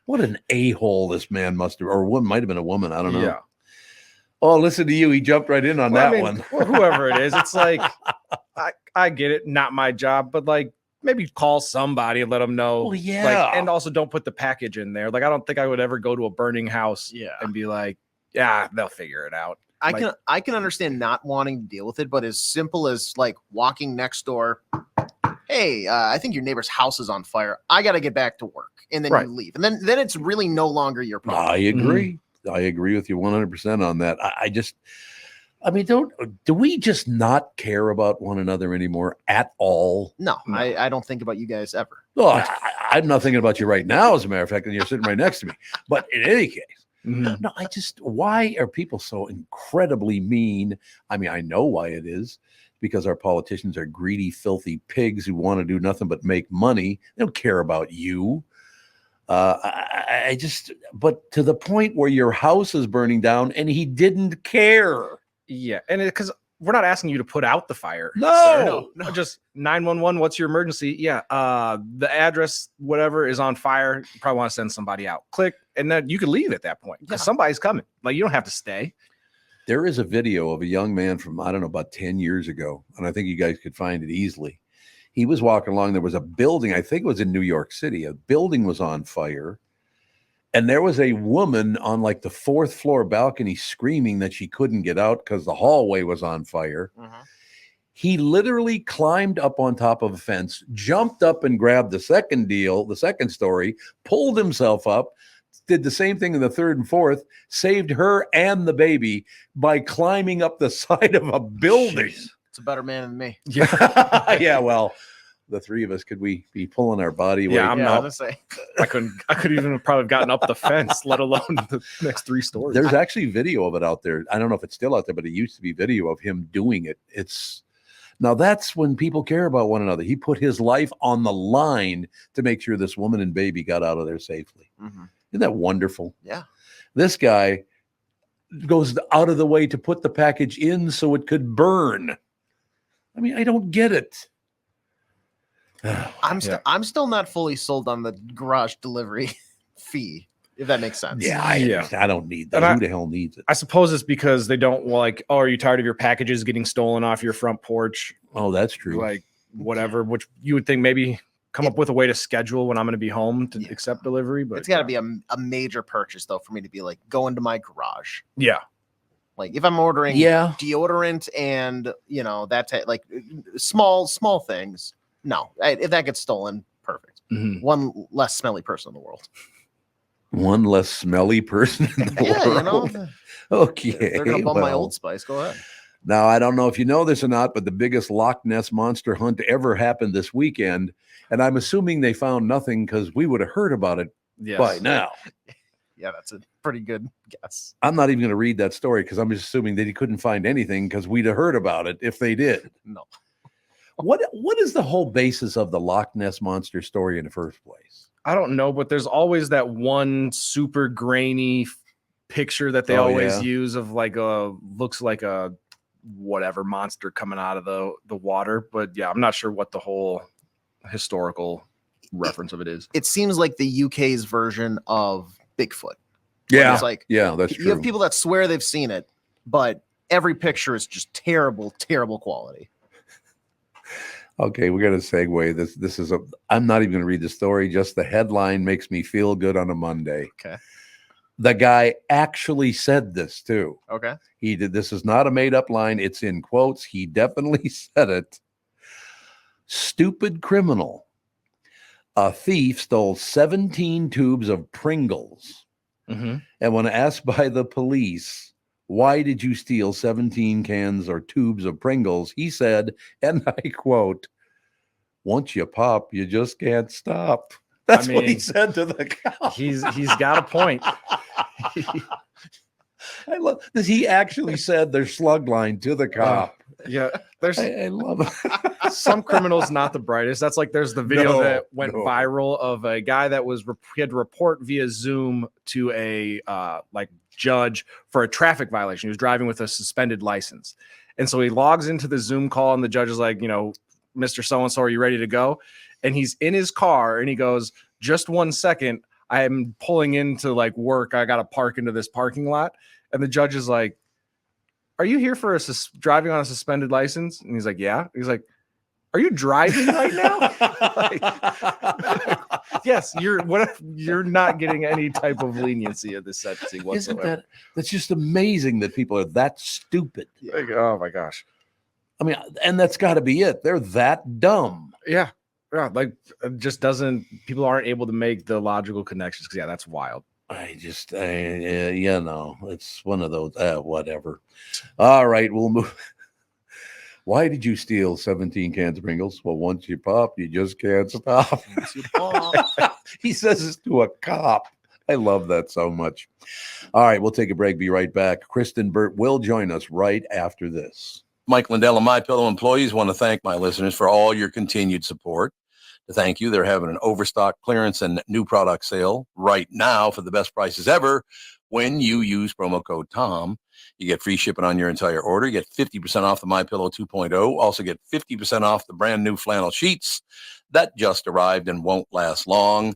What an a-hole this man must have, or one might have been a woman. I don't know. Yeah. Oh, listen to you. He jumped right in on that one. Well, whoever it is, it's like, I get it. Not my job, but like maybe call somebody and let them know. Well, yeah. Like, and also don't put the package in there. Like, I don't think I would ever go to a burning house and be like, yeah, they'll figure it out. I can understand not wanting to deal with it, but as simple as like walking next door, hey, I think your neighbor's house is on fire. I got to get back to work, and then you leave, and then it's really no longer your problem. I agree. I agree with you 100% on that. I mean, do we just not care about one another anymore at all? No. I don't think about you guys ever. Well, I'm not thinking about you right now, as a matter of fact, and you're sitting right next to me. But in any case. No, why are people so incredibly mean? I mean, I know why it is, because our politicians are greedy, filthy pigs who want to do nothing but make money. They don't care about you. But to the point where your house is burning down and he didn't care. Yeah. And because we're not asking you to put out the fire. No. Just 911. What's your emergency? Yeah. The address, whatever, is on fire. You probably want to send somebody out. Click. And then you can leave at that point because somebody's coming. Like, you don't have to stay. There is a video of a young man from, I don't know, about 10 years ago. And I think you guys could find it easily. He was walking along. There was a building. I think it was in New York City. A building was on fire. And there was a woman on like the 4th floor balcony screaming that she couldn't get out because the hallway was on fire. He literally climbed up on top of a fence, jumped up and grabbed the second story, pulled himself up, did the same thing in the 3rd and 4th, saved her and the baby by climbing up the side of a building. Jeez. It's a better man than me. Yeah, well, the three of us, could we be pulling our body weight? Yeah, I'm not. I couldn't even probably have gotten up the fence, let alone the next 3 stories. There's actually video of it out there. I don't know if it's still out there, but it used to be video of him doing it. Now that's when people care about one another. He put his life on the line to make sure this woman and baby got out of there safely. Isn't that wonderful? Yeah. This guy goes out of the way to put the package in so it could burn. I mean, I don't get it. I'm still not fully sold on the garage delivery fee, if that makes sense. Yeah, I don't need that. Who the hell needs it? I suppose it's because they don't like, oh, are you tired of your packages getting stolen off your front porch? Oh, that's true. Like whatever, which you would think maybe come up with a way to schedule when I'm going to be home to accept delivery. But it's got to be a major purchase though for me to be like, go into my garage. Yeah. Like if I'm ordering deodorant and like small things. No, if that gets stolen, perfect. One less smelly person in the world. One less smelly person in the world. Okay. They're going to bum my Old Spice. Go ahead. Now, I don't know if you know this or not, but the biggest Loch Ness monster hunt ever happened this weekend. And I'm assuming they found nothing because we would have heard about it by now. Yeah, that's a pretty good guess. I'm not even going to read that story because I'm just assuming that he couldn't find anything because we'd have heard about it if they did. No. What is the whole basis of the Loch Ness monster story in the first place? I don't know, but there's always that one super grainy picture that they always use of like looks like a whatever monster coming out of the water. But yeah, I'm not sure what the whole historical reference of it is. It seems like the UK's version of Bigfoot. Yeah, it's like, that's true. You have people that swear they've seen it, but every picture is just terrible quality. Okay, we got to segue. This is I'm not even going to read the story. Just the headline makes me feel good on a Monday. Okay. The guy actually said this too. Okay. He did. This is not a made up line. It's in quotes. He definitely said it. Stupid criminal. A thief stole 17 tubes of Pringles. And when asked by the police, why did you steal 17 cans or tubes of Pringles? He said, and I quote, once you pop, you just can't stop. That's what he said to the cop. He's got a point. I love this. He actually said their slug line to the cop. Yeah, there's I love it. some criminals not the brightest. That's like there's the video No, that went viral of a guy that was he had to report via Zoom to a like judge for a traffic violation. He was driving with a suspended license, and so he logs into the Zoom call, and the judge is like, Mr. So-and-so, are you ready to go? And he's in his car, and he goes, just 1 second, I'm pulling into like work. I got to park into this parking lot, and the judge is like, are you here for driving on a suspended license? And he's like, yeah. He's like, are you driving right now? Yes, you're not getting any type of leniency of this sentencing whatsoever. That's just amazing that people are that stupid. Like, oh my gosh. I mean, and that's got to be it. They're that dumb. Yeah. Like it just doesn't. People aren't able to make the logical connections because that's wild. It's one of those, whatever. All right, we'll move. Why did you steal 17 cans of Pringles? Well, once you pop, you just can't stop. He says this to a cop. I love that so much. All right, we'll take a break. Be right back. Kristen Burt will join us right after this. Mike Lindell and MyPillow employees want to thank my listeners for all your continued support. To thank you, they're having an overstock clearance and new product sale right now for the best prices ever. When you use promo code TOM, you get free shipping on your entire order. You get 50% off the MyPillow 2.0. Also get 50% off the brand new flannel sheets that just arrived and won't last long.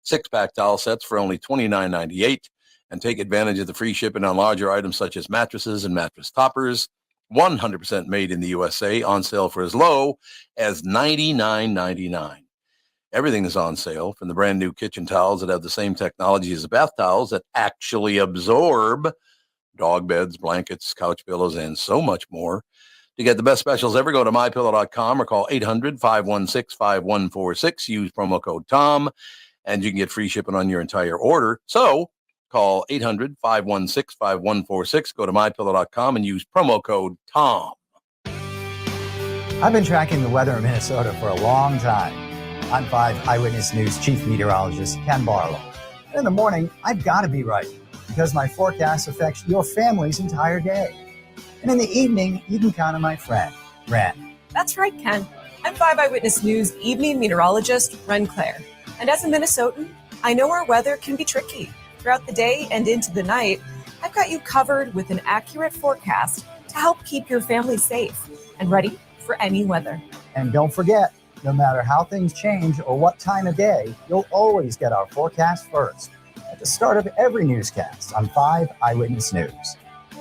6-pack towel sets for only $29.98. And take advantage of the free shipping on larger items such as mattresses and mattress toppers. 100% made in the USA, on sale for as low as $99.99. Everything is on sale, from the brand new kitchen towels that have the same technology as the bath towels that actually absorb dog beds, blankets, couch pillows, and so much more. To get the best specials ever, go to mypillow.com or call 800-516-5146. Use promo code TOM, and you can get free shipping on your entire order. So call 800-516-5146. Go to mypillow.com and use promo code TOM. I've been tracking the weather in Minnesota for a long time. I'm 5 Eyewitness News Chief Meteorologist Ken Barlow. And in the morning, I've got to be right because my forecast affects your family's entire day. And in the evening, you can count on my friend, Ren. That's right, Ken. I'm 5 Eyewitness News evening meteorologist Ren Claire. And as a Minnesotan, I know our weather can be tricky. Throughout the day and into the night, I've got you covered with an accurate forecast to help keep your family safe and ready for any weather. And don't forget, no matter how things change or what time of day, you'll always get our forecast first at the start of every newscast on 5 Eyewitness News.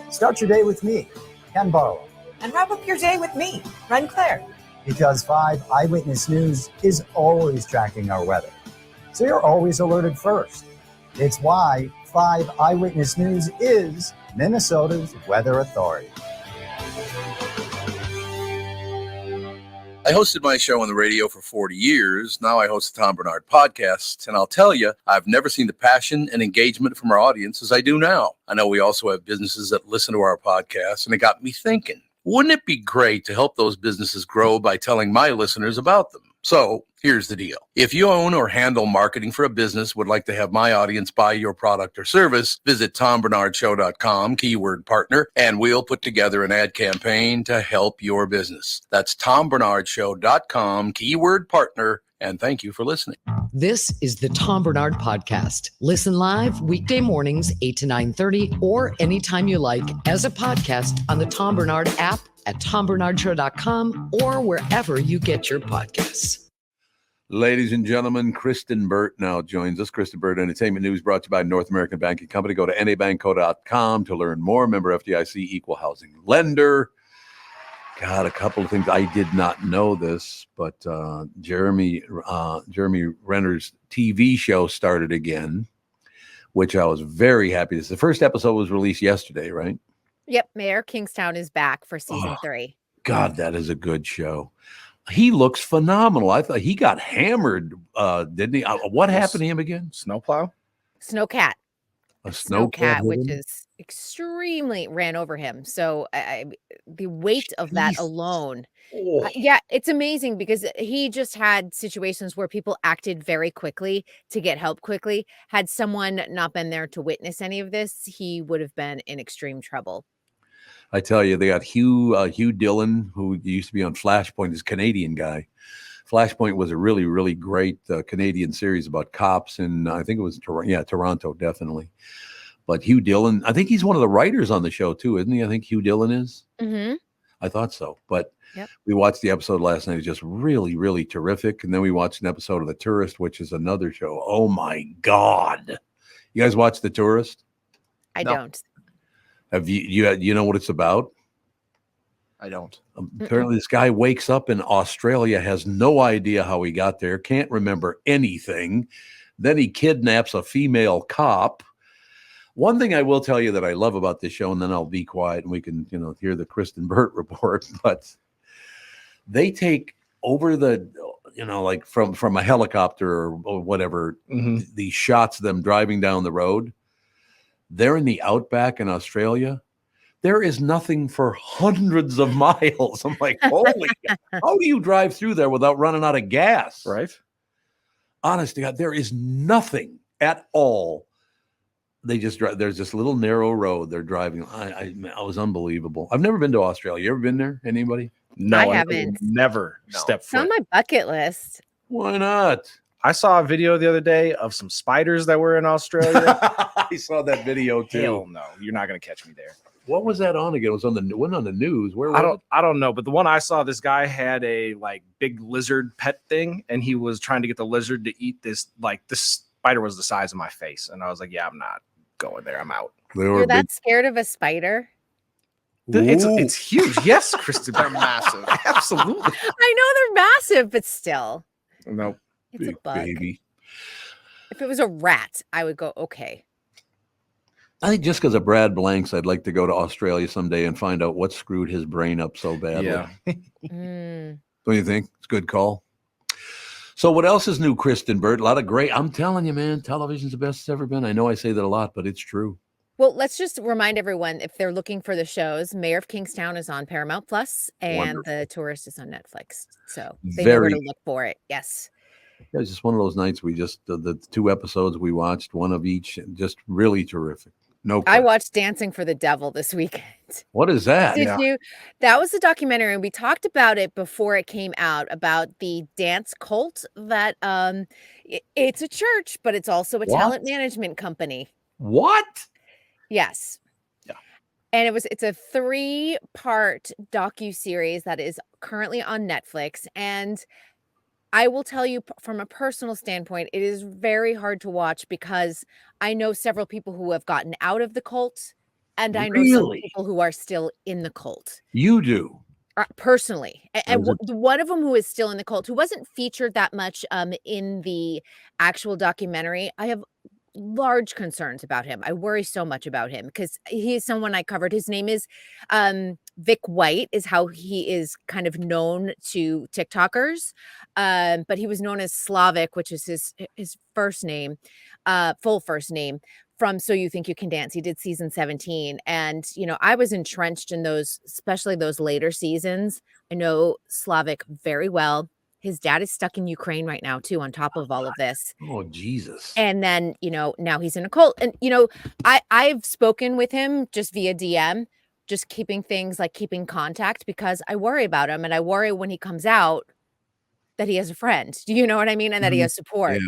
Start your day with me, Ken Barlow. And wrap up your day with me, Ren Claire. Because 5 Eyewitness News is always tracking our weather, so you're always alerted first. It's why 5 Eyewitness News is Minnesota's weather authority. I hosted my show on the radio for 40 years. Now I host the Tom Barnard podcast, and I'll tell you, I've never seen the passion and engagement from our audience as I do now. I know we also have businesses that listen to our podcast, and it got me thinking, wouldn't it be great to help those businesses grow by telling my listeners about them? So here's the deal. If you own or handle marketing for a business, would like to have my audience buy your product or service, visit TomBarnardShow.com, keyword partner, and we'll put together an ad campaign to help your business. That's TomBarnardShow.com, keyword partner, and thank you for listening. This is the Tom Barnard Podcast. Listen live weekday mornings, 8 to 9:30, or anytime you like as a podcast on the Tom Barnard app, at TomBarnardShow.com, or wherever you get your podcasts. Ladies and gentlemen, Kristen Burt now joins us. Kristen Burt Entertainment News brought to you by North American Banking Company. Go to nabankco.com to learn more. Member FDIC, equal housing lender. God, a couple of things. I did not know this, but Jeremy Renner's TV show started again, which I was very happy. The first episode was released yesterday, right? Yep, Mayor Kingstown is back for season 3. God, that is a good show. He looks phenomenal. I thought he got hammered, didn't he? What happened to him again? Snowplow? Snowcat. A snowcat, which is extremely ran over him. So the weight of that alone. Yeah, it's amazing because he just had situations where people acted very quickly to get help quickly. Had someone not been there to witness any of this, he would have been in extreme trouble. I tell you, they got Hugh Dillon, who used to be on Flashpoint, is a Canadian guy. Flashpoint was a really, really great Canadian series about cops, and I think it was Toronto, definitely. But Hugh Dillon, I think he's one of the writers on the show too, isn't he? I think Hugh Dillon is. Mm-hmm. I thought so. But Yep. we watched the episode last night. It's just really, really terrific. And then we watched an episode of The Tourist, which is another show. Oh my God. You guys watch The Tourist? I don't. Have you know what it's about? I don't. Apparently this guy wakes up in Australia, has no idea how he got there, can't remember anything. Then he kidnaps a female cop. One thing I will tell you that I love about this show, and then I'll be quiet and we can, hear the Kristen Burt report, but they take over the, like from a helicopter or whatever, these shots of them driving down the road. They're in the outback in Australia. There is nothing for hundreds of miles. I'm like, holy, how do you drive through there without running out of gas? Right. Honest to God, there is nothing at all. They just drive. There's this little narrow road they're driving. I was unbelievable. I've never been to Australia. You ever been there? Anybody? No, I haven't. Never stepped It's on foot. my bucket list. Why not? I saw a video the other day of some spiders that were in Australia. I saw that video too. Hell no, you're not going to catch me there. What was that on again? It was on the news. Where was I don't know, but the one I saw, this guy had a big lizard pet thing, and he was trying to get the lizard to eat this. This spider was the size of my face, and I was like, yeah, I'm not going there. I'm out. You're that scared of a spider? It's huge. Yes, Kristen, they're massive. Absolutely. I know they're massive, but still, Nope. it's a bug. baby. If it was a rat, I would go, okay. I think just because of Brad Blanks, I'd like to go to Australia someday and find out what screwed his brain up so badly. Yeah. Don't you think? It's a good call. So what else is new, Kristen Burt? A lot of great. I'm telling you, man, television's the best it's ever been. I know I say that a lot, but it's true. Well, let's just remind everyone, if they're looking for the shows, Mayor of Kingstown is on Paramount Plus, and Wonderful. The Tourist is on Netflix. So they know where to look for it. Yes. Yeah, it's just one of those nights we just, the two episodes we watched, one of each, just really terrific. No, I watched Dancing for the Devil this weekend. What is that? Did you? That was a documentary, and we talked about it before it came out, about the dance cult that it's a church, but it's also a talent management company. What? Yes. Yeah. And it's a 3-part docuseries that is currently on Netflix. And I will tell you from a personal standpoint, it is very hard to watch because I know several people who have gotten out of the cult, and I know some people who are still in the cult. You do? Personally. And one of them who is still in the cult, who wasn't featured that much in the actual documentary, I have large concerns about him. I worry so much about him because he is someone I covered. His name is Vic White, is how he is kind of known to TikTokers. But he was known as Slavic, which is his first name, full first name, from So You Think You Can Dance. He did season 17. And, I was entrenched in those, especially those later seasons. I know Slavic very well. His dad is stuck in Ukraine right now, too, on top of all of this. Oh, Jesus. And then, now he's in a cult. And, I've spoken with him just via DM, just keeping contact, because I worry about him. And I worry when he comes out that he has a friend. Do you know what I mean? And that he has support.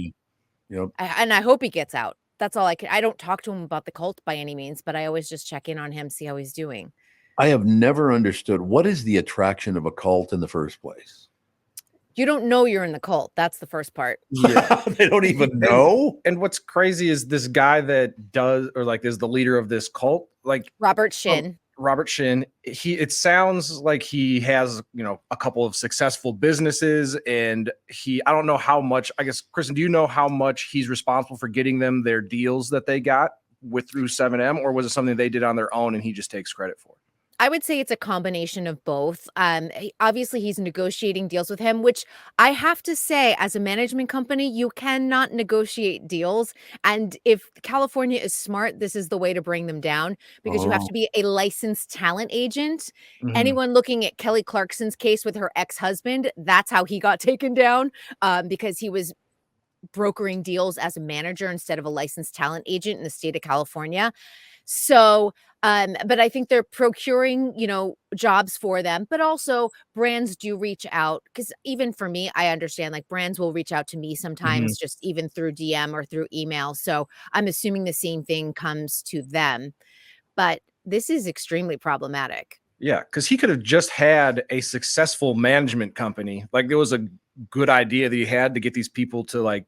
Yeah. Yep. And I hope he gets out. That's all I can. I don't talk to him about the cult by any means, but I always just check in on him, see how he's doing. I have never understood, what is the attraction of a cult in the first place? You don't know you're in the cult. That's the first part. Yeah. They don't even know. And what's crazy is this guy that is the leader of this cult, Robert Shin. Robert Shin. It sounds like he has, a couple of successful businesses, and I don't know how much, I guess, Kristen, do you know how much he's responsible for getting them their deals that they got through 7M, or was it something they did on their own and he just takes credit for? I would say it's a combination of both. Obviously, he's negotiating deals with him, which I have to say, as a management company, you cannot negotiate deals. And if California is smart, this is the way to bring them down, because you have to be a licensed talent agent. Mm-hmm. Anyone looking at Kelly Clarkson's case with her ex-husband, that's how he got taken down, because he was brokering deals as a manager instead of a licensed talent agent in the state of California. So, but I think they're procuring, jobs for them, but also brands do reach out, because even for me, I understand like brands will reach out to me sometimes just even through DM or through email. So I'm assuming the same thing comes to them, but this is extremely problematic. Yeah, because he could have just had a successful management company. Like, there was a good idea that he had to get these people to like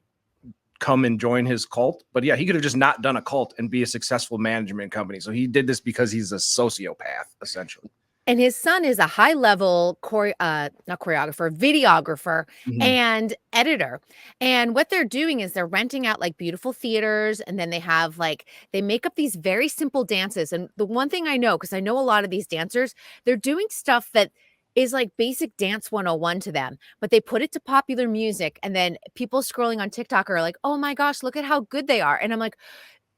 come and join his cult. But yeah, he could have just not done a cult and be a successful management company. So he did this because he's a sociopath, essentially. And his son is a high-level not choreographer, videographer and editor. And what they're doing is they're renting out like beautiful theaters, and then they have they make up these very simple dances. And the one thing I know, because I know a lot of these dancers, they're doing stuff that is like basic dance 101 to them, but they put it to popular music, and then people scrolling on TikTok are like, oh my gosh, look at how good they are. And I'm like,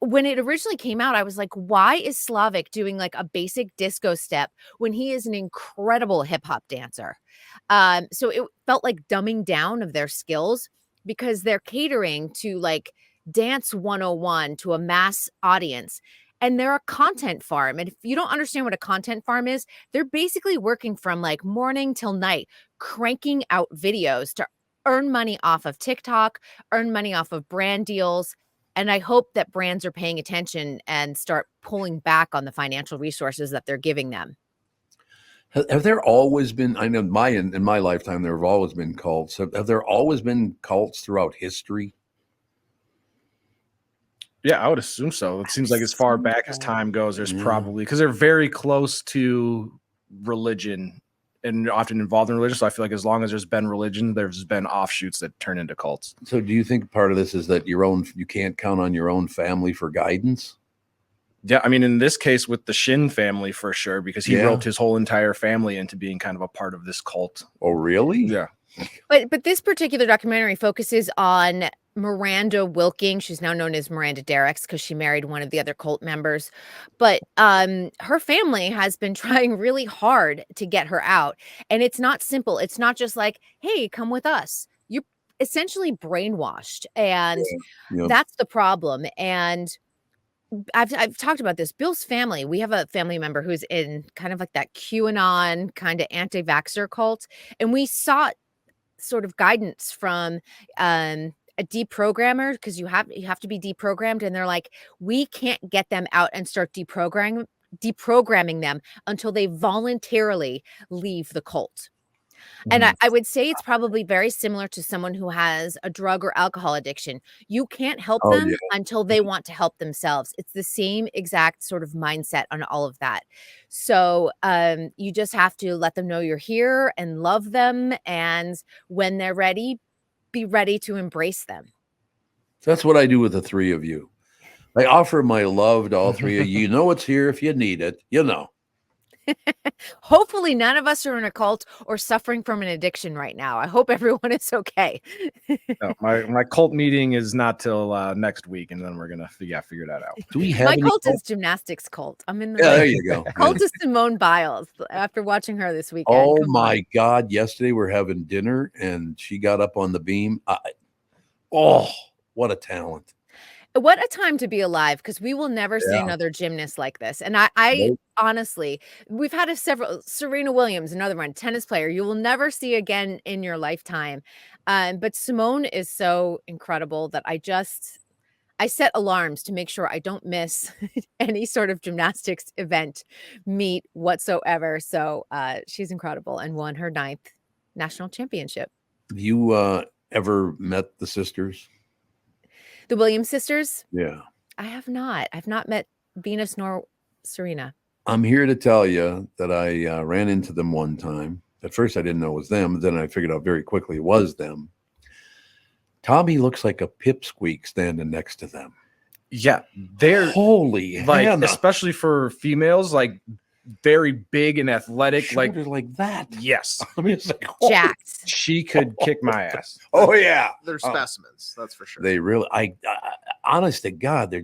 when it originally came out, I was like, why is Slavic doing like a basic disco step when he is an incredible hip hop dancer? So it felt like dumbing down of their skills, because they're catering to like dance 101 to a mass audience. And they're a content farm. And if you don't understand what a content farm is, they're basically working from like morning till night, cranking out videos to earn money off of TikTok, earn money off of brand deals. And I hope that brands are paying attention and start pulling back on the financial resources that they're giving them. Have there always been, I know in my lifetime, there have always been cults. Have there always been cults throughout history? Yeah, I would assume so. It seems like as far back as time goes, there's probably, because they're very close to religion and often involved in religion. So I feel like as long as there's been religion, there's been offshoots that turn into cults. So do you think part of this is that you can't count on your own family for guidance? Yeah, I mean, in this case with the Shin family, for sure, because he roped his whole entire family into being kind of a part of this cult. Oh, really? Yeah. But this particular documentary focuses on Miranda Wilking. She's now known as Miranda Derricks because she married one of the other cult members. But her family has been trying really hard to get her out. And it's not simple. It's not just like, hey, come with us. You're essentially brainwashed. And that's the problem. And I've talked about this. Bill's family, we have a family member who's in kind of like that QAnon kind of anti-vaxxer cult. And we sought sort of guidance from a deprogrammer, because you have to be deprogrammed, and they're like, we can't get them out and start deprogramming them until they voluntarily leave the cult. And I would say it's probably very similar to someone who has a drug or alcohol addiction. You can't help them until they want to help themselves. It's the same exact sort of mindset on all of that. So you just have to let them know you're here and love them. And when they're ready, be ready to embrace them. That's what I do with the three of you. I offer my love to all three of you. You know it's here if you need it. Hopefully none of us are in a cult or suffering from an addiction right now. I hope everyone is okay. No, my cult meeting is not till next week, and then we're gonna figure that out. Do we have my cult is gymnastics cult. I'm in the there you go. Cult is Simone Biles after watching her this weekend. Oh my God. Yesterday we're having dinner and she got up on the beam. What a talent. What a time to be alive, because we will never see another gymnast like this. And I honestly, we've had several. Serena Williams, another one, tennis player, you will never see again in your lifetime. But Simone is so incredible that I set alarms to make sure I don't miss any sort of gymnastics event, meet whatsoever. So she's incredible and won her 9th national championship. Have you ever met the sisters? The Williams sisters? Yeah. I have not. I've not met Venus nor Serena. I'm here to tell you that I ran into them one time. At first, I didn't know it was them. Then I figured out very quickly it was them. Tommy looks like a pipsqueak standing next to them. Yeah. They're holy, like, Hannah. especially for females, like very big and athletic. Shoulders like that. Yes. I mean, it's like, jacked. She could kick my ass. Oh, yeah. They're specimens. That's for sure. They really, honest to God, they're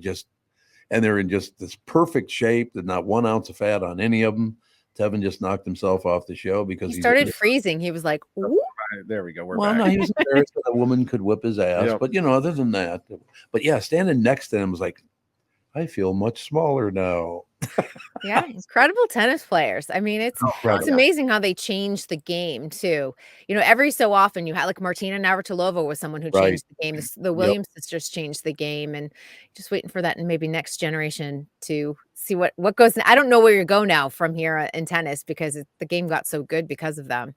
in just this perfect shape. There's not 1 ounce of fat on any of them. Tevin just knocked himself off the show because he started freezing. He was like, ooh. There we go. We're well, back. no, he was embarrassed that a woman could whip his ass. Yep. But, other than that, but yeah, standing next to him was like, I feel much smaller now. Yeah, incredible tennis players. I mean, it's Incredible. amazing how they change the game too. You know, every so often you had like Martina Navratilova was someone who Right. changed the game. The Yep. Williams sisters changed the game, and just waiting for that and maybe next generation to see what goes. I don't know where you go now from here in tennis because the game got so good because of them.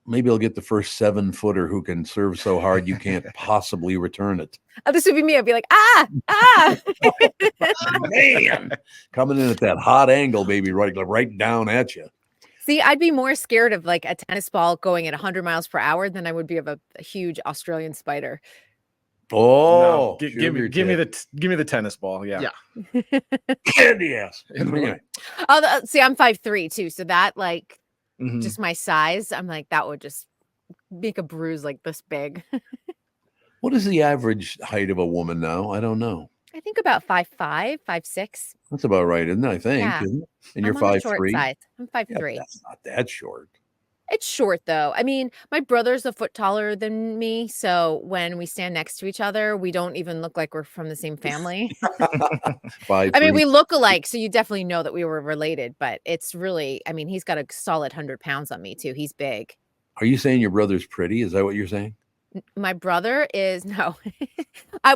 Maybe I'll get the first 7-footer who can serve so hard you can't possibly return it. Oh, this would be me. I'd be like, ah. Man, coming in at that hot angle, baby, right down at you. See, I'd be more scared of like a tennis ball going at 100 miles per hour than I would be of a huge Australian spider. Oh, no, give me the tennis ball. Yeah. Candy ass. See, I'm 5'3" too, so that like just my size, I'm like that would just make a bruise like this big. What is the average height of a woman now? I don't know. I think about 5'5", 5'6". That's about right, isn't it? I think. Yeah. Isn't it? And you're I'm on the short 5'3". side. I'm 5'3". Yeah, that's not that short. It's short though. I mean, my brother's a foot taller than me, so when we stand next to each other, we don't even look like we're from the same family. I mean, we look alike, so you definitely know that we were related, but it's really, I mean, he's got a solid 100 pounds on me too. He's big. Are you saying your brother's pretty? Is that what you're saying? My brother is no.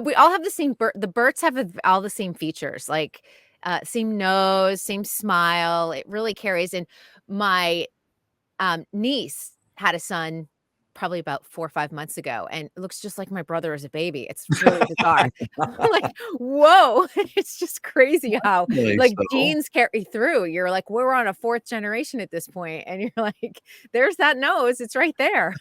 We all have the same. The Berts have all the same features, like same nose, same smile. It really carries. And my niece had a son probably about 4 or 5 months ago, and it looks just like my brother as a baby. It's really bizarre. I'm like, whoa, it's just crazy how like genes carry through. You're like, we're on a 4th generation at this point, and you're like, there's that nose. It's right there.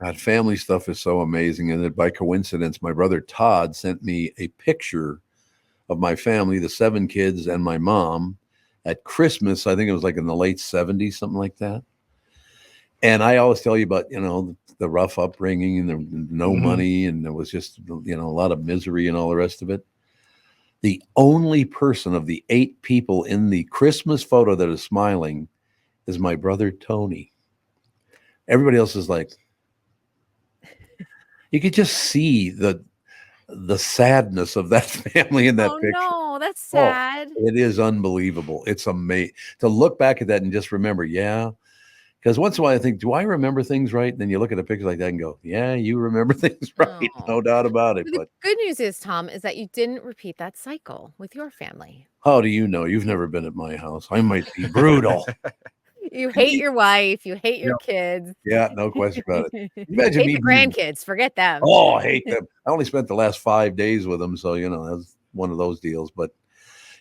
God, family stuff is so amazing. And then by coincidence, my brother Todd sent me a picture of my family, the 7 kids and my mom at Christmas. I think it was like in the late 70s, something like that. And I always tell you about, the rough upbringing and the no money. And there was just, a lot of misery and all the rest of it. The only person of the 8 people in the Christmas photo that is smiling is my brother Tony. Everybody else is like, you could just see the sadness of that family in that picture. No, that's sad. Oh, it is unbelievable. It's amazing to look back at that and just remember, because once in a while I think, do I remember things right? And then you look at a picture like that and go, yeah, you remember things right. No doubt about it. The good news is, Tom, is that you didn't repeat that cycle with your family. How do you know? You've never been at my house. I might be brutal. You hate your wife. You hate your kids. Yeah, no question about it. Imagine hate me the grandkids. Forget them. Oh, I hate them. I only spent the last 5 days with them, so that's one of those deals. But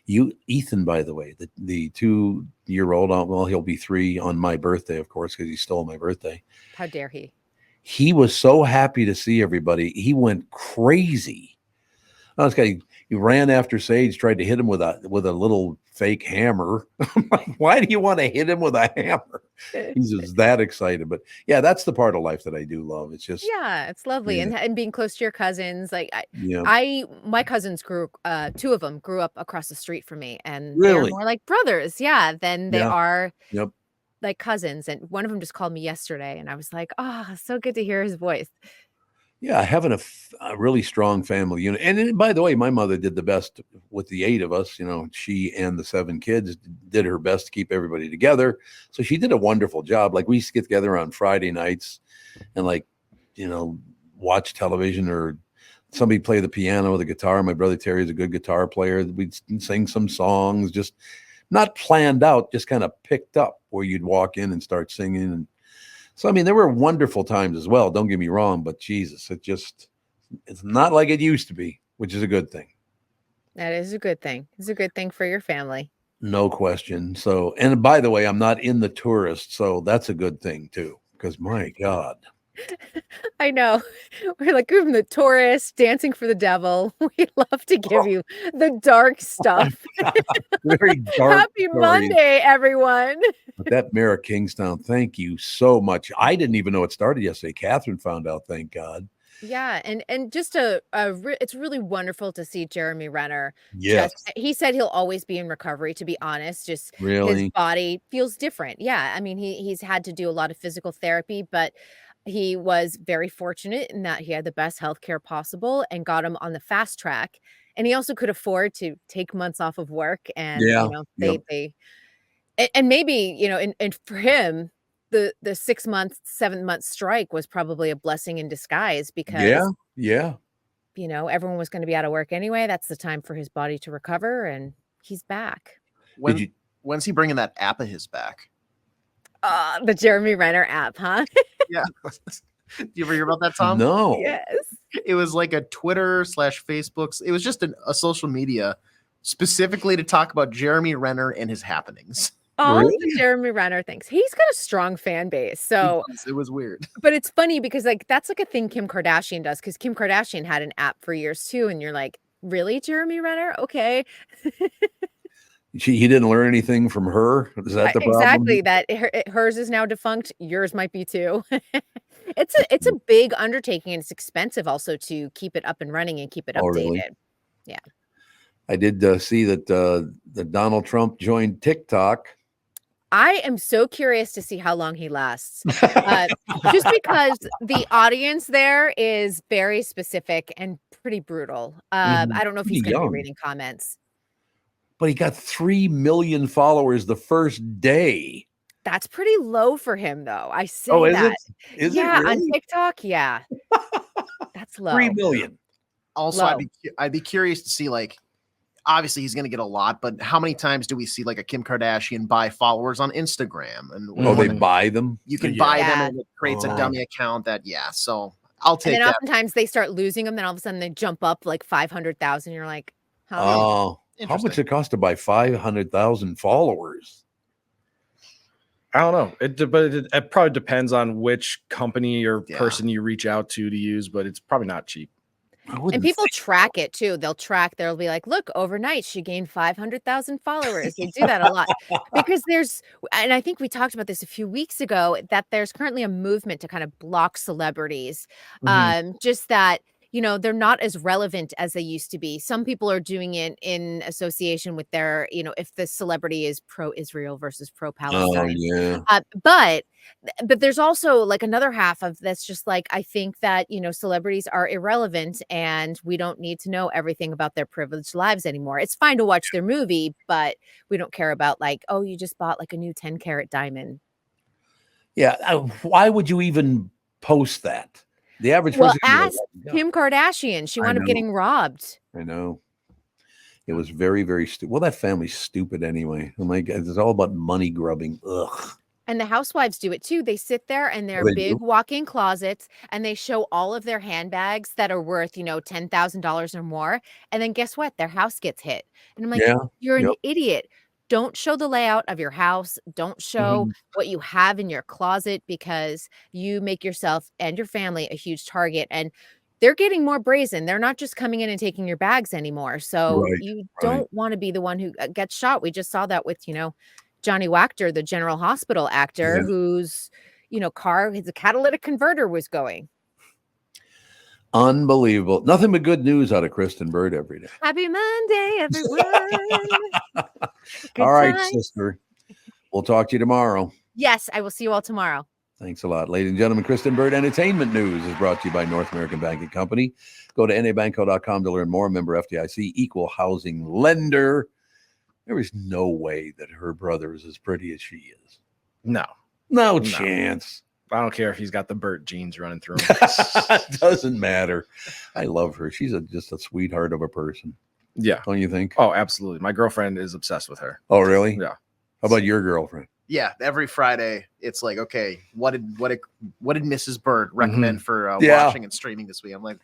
Ethan, by the way, the 2-year-old, well, he'll be 3 on my birthday, of course, because he stole my birthday. How dare he? He was so happy to see everybody. He went crazy. This guy, he ran after Sage, tried to hit him with a little fake hammer. I'm like, why do you want to hit him with a hammer? He's just that excited. But yeah, that's the part of life that I do love. It's just it's lovely, and being close to your cousins. Like my cousins grew 2 of them grew up across the street from me, and they're more like brothers, than they are like cousins. And one of them just called me yesterday, and I was like, oh, so good to hear his voice. Yeah, having a really strong family unit. And by the way, my mother did the best with the 8 of us. She and the 7 kids did her best to keep everybody together. So she did a wonderful job. Like we used to get together on Friday nights and watch television or somebody play the piano or the guitar. My brother Terry is a good guitar player. We'd sing some songs, just not planned out, just kind of picked up where you'd walk in and start singing. And so, I mean, there were wonderful times as well. Don't get me wrong, but Jesus, it's not like it used to be, which is a good thing. That is a good thing. It's a good thing for your family. No question. So, and by the way, I'm not in the tourist, so that's a good thing too, because my God. I know. We're like, we're the tourist, dancing for the devil. We love to give you the dark stuff. Very dark. Happy Monday, everyone. But that mayor of Kingstown, thank you so much. I didn't even know it started yesterday. Catherine found out, thank God. Yeah, and just it's really wonderful to see Jeremy Renner. Yes. He said he'll always be in recovery, to be honest. Just really? His body feels different. Yeah, I mean, he's had to do a lot of physical therapy, but he was very fortunate in that he had the best healthcare possible and got him on the fast track. and he also could afford to take months off of work, and Yeah. you know, and maybe, you know, and for him, the 6 month, 7 month strike was probably a blessing in disguise because Yeah. you know, everyone was going to be out of work anyway. That's the time for his body to recover, and he's back. When's he bringing that app of his back? The Jeremy Renner app, huh? Yeah. Do you ever hear about that, Tom? No. Yes. It was like a Twitter/Facebook. It was just a social media specifically to talk about Jeremy Renner and his happenings. All the Jeremy Renner things. He's got a strong fan base. So it was weird. But it's funny because like that's like a thing Kim Kardashian does, because Kim Kardashian had an app for years too. And you're like, really, Jeremy Renner? Okay. He didn't learn anything from her. Is that the problem? Exactly. That hers is now defunct. Yours might be too. It's a big undertaking, and it's expensive also to keep it up and running and keep it updated. Really? Yeah. I did see that Donald Trump joined TikTok. I am so curious to see how long he lasts. Just because the audience there is very specific and pretty brutal. I don't know if he's going to be reading comments. But he got 3 million followers the first day. That's pretty low for him, though. I say is that. it? Is yeah, it really? on TikTok, yeah. That's low. 3 million. Also, Low. I'd be curious to see, like, obviously he's going to get a lot, but how many times do we see like a Kim Kardashian buy followers on Instagram? And they buy them? You can buy them, and it creates a dummy account that, so I'll take And then that. oftentimes they start losing them, then all of a sudden they jump up like 500,000. You're like, how much does it cost to buy 500,000 followers? I don't know. It probably depends on which company or person you reach out to use, but it's probably not cheap. And people track it too. They'll be like, look, overnight she gained 500,000 followers. They do that a lot because and I think we talked about this a few weeks ago, that there's currently a movement to kind of block celebrities. Just that, you know, they're not as relevant as they used to be. Some people are doing it in association with their, you know, if the celebrity is pro-Israel versus pro-Palestine. But there's also like another half of that's just like, I think that, you know, celebrities are irrelevant and we don't need to know everything about their privileged lives anymore. It's fine to watch their movie, but we don't care about like, oh, you just bought like a new 10-carat diamond. Yeah. Why would you even post that? The average person. Ask Kim Kardashian. She wound up getting robbed. I know. It was very, very stupid. Well, that family's stupid anyway. Oh my God, it's all about money grubbing. Ugh. And the housewives do it too. They sit there in their big walk-in closets and they show all of their handbags that are worth, you know, $10,000 or more. And then guess what? Their house gets hit. And I'm like, you're an idiot. Don't show the layout of your house. Don't show what you have in your closet, because you make yourself and your family a huge target. And they're getting more brazen. They're not just coming in and taking your bags anymore. So you don't want to be the one who gets shot. We just saw that with, you know, Johnny Wachter, the General Hospital actor, whose, you know, his catalytic converter was going. Unbelievable. Nothing but good news out of Kristen Bird every day. Happy Monday, everyone. All right, sister. We'll talk to you tomorrow. Yes, I will see you all tomorrow. Thanks a lot. Ladies and gentlemen, Kristen Bird Entertainment News is brought to you by North American Banking Company. Go to nabanco.com to learn more. Member FDIC, equal housing lender. There is no way that her brother is as pretty as she is. No chance. I don't care if he's got the Burt genes running through him. Doesn't matter. I love her. She's just a sweetheart of a person. Yeah. Don't you think? Oh, absolutely. My girlfriend is obsessed with her. Oh, really? Yeah. How about your girlfriend? Yeah, every Friday it's like, okay, what did Mrs. Bird recommend for watching and streaming this week? I'm like,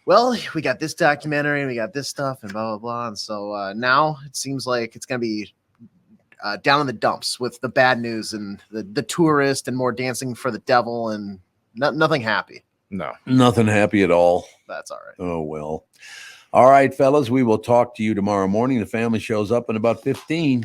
well, we got this documentary and we got this stuff and blah blah blah. And so now it seems like it's gonna be down in the dumps with the bad news and the tourist and more dancing for the devil and nothing happy. No, nothing happy at all. That's all right. Oh well. All right, fellas, we will talk to you tomorrow morning. The family shows up in about 15.